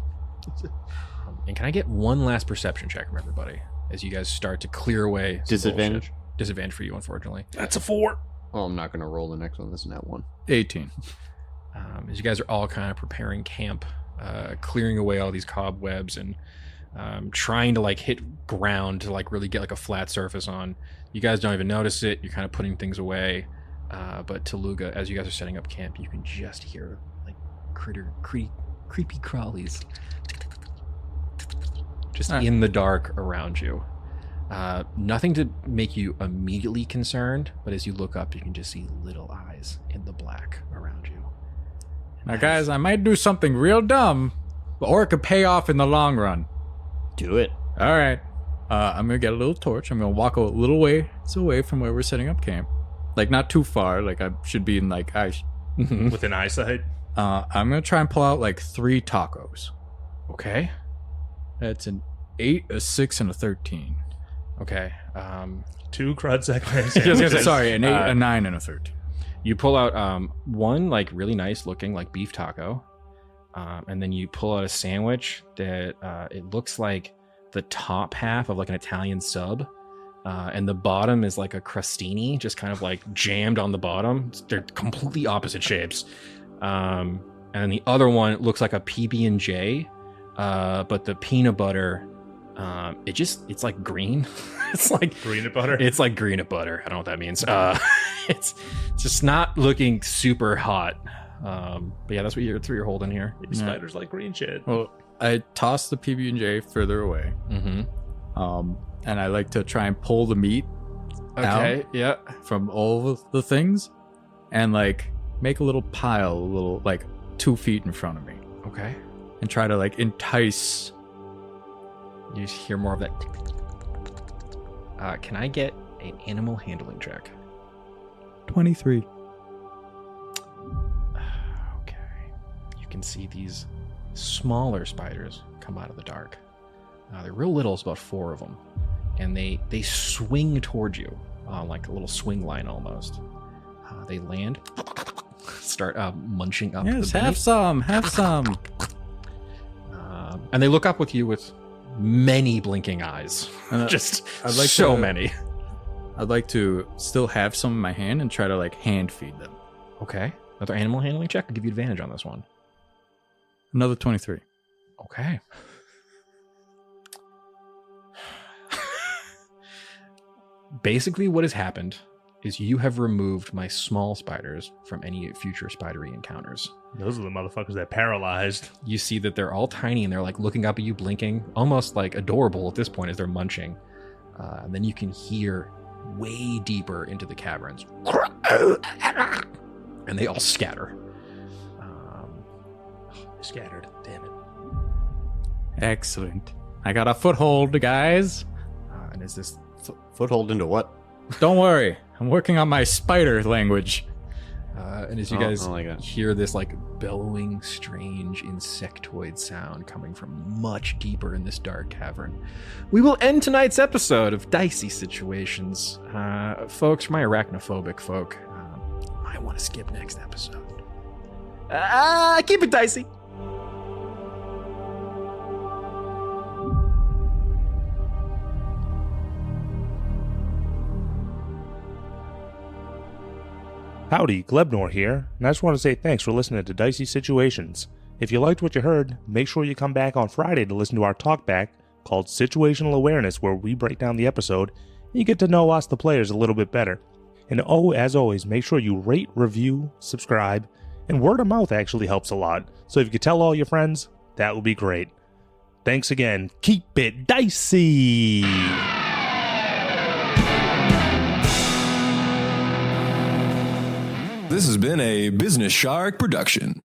And can I get one last perception check from everybody as you guys start to clear away some Disadvantage? bullshit? Disadvantage for you, unfortunately. That's a 4. Well, I'm not going to roll the next one. This is not one. 18. As you guys are all kind of preparing camp, clearing away all these cobwebs and trying to like hit ground to like really get like a flat surface on. You guys don't even notice it. You're kind of putting things away. But Tooluuga, as you guys are setting up camp, you can just hear like creepy crawlies just in the dark around you. Nothing to make you immediately concerned, but as you look up, you can just see little eyes in the black around you. Now, guys, I might do something real dumb, or it could pay off in the long run. Do it. All right. I'm going to get a little torch. I'm going to walk a little way away from where we're setting up camp. Like, not too far. Like, I should be in, like, Within eyesight. I'm going to try and pull out, like, 3 tacos. Okay. That's an 8, a 6, and a 13. Okay. 2 crud segments. Sorry, an 8, a 9, and a 13. You pull out one like really nice looking like beef taco, and then you pull out a sandwich that it looks like the top half of like an Italian sub, and the bottom is like a crostini, just kind of like jammed on the bottom. They're completely opposite shapes. And then the other one looks like a PB&J, but the peanut butter, it's like green. It's like Green butter. It's like green at butter. I don't know what that means. It's just not looking super hot. But yeah, that's what you're holding here. Spiders like green shit. Well, I toss the PB&J further away. Mm-hmm. And I like to try and pull the meat Okay. Yeah. from all of the things and like make a little pile, a little like 2 feet in front of me, Okay. and try to like entice. You hear more of that. Can I get an animal handling check? 23. Okay. You can see these smaller spiders come out of the dark. They're real little, it's about 4 of them. And they swing towards you on like a little swing line almost. They land, start munching up Yes, the have meat. some. And they look up with you with many blinking eyes. Just I'd like so to- many. I'd like to still have some in my hand and try to like hand feed them. Okay. Another animal handling check. I'll give you advantage on this one. Another 23. Okay. Basically, what has happened is you have removed my small spiders from any future spidery encounters. Those are the motherfuckers that paralyzed. You see that they're all tiny and they're like looking up at you, blinking, almost like adorable at this point as they're munching. And then you can hear way deeper into the caverns. And they all scatter. Scattered. Damn it. Excellent. I got a foothold, guys. And is this Foothold into what? Don't worry. I'm working on my spider language. and as you Oh, guys I like that. hear this like bellowing, strange insectoid sound coming from much deeper in this dark cavern, we will end tonight's episode of Dicey Situations. Folks, my arachnophobic folk, might want to skip next episode. Keep it dicey. Howdy, Glebnor here, and I just want to say thanks for listening to Dicey Situations. If you liked what you heard, make sure you come back on Friday to listen to our talkback called Situational Awareness, where we break down the episode and you get to know us, the players, a little bit better. And oh, as always, make sure you rate, review, subscribe, and word of mouth actually helps a lot. So if you could tell all your friends, that would be great. Thanks again. Keep it dicey! This has been a Business Shark production.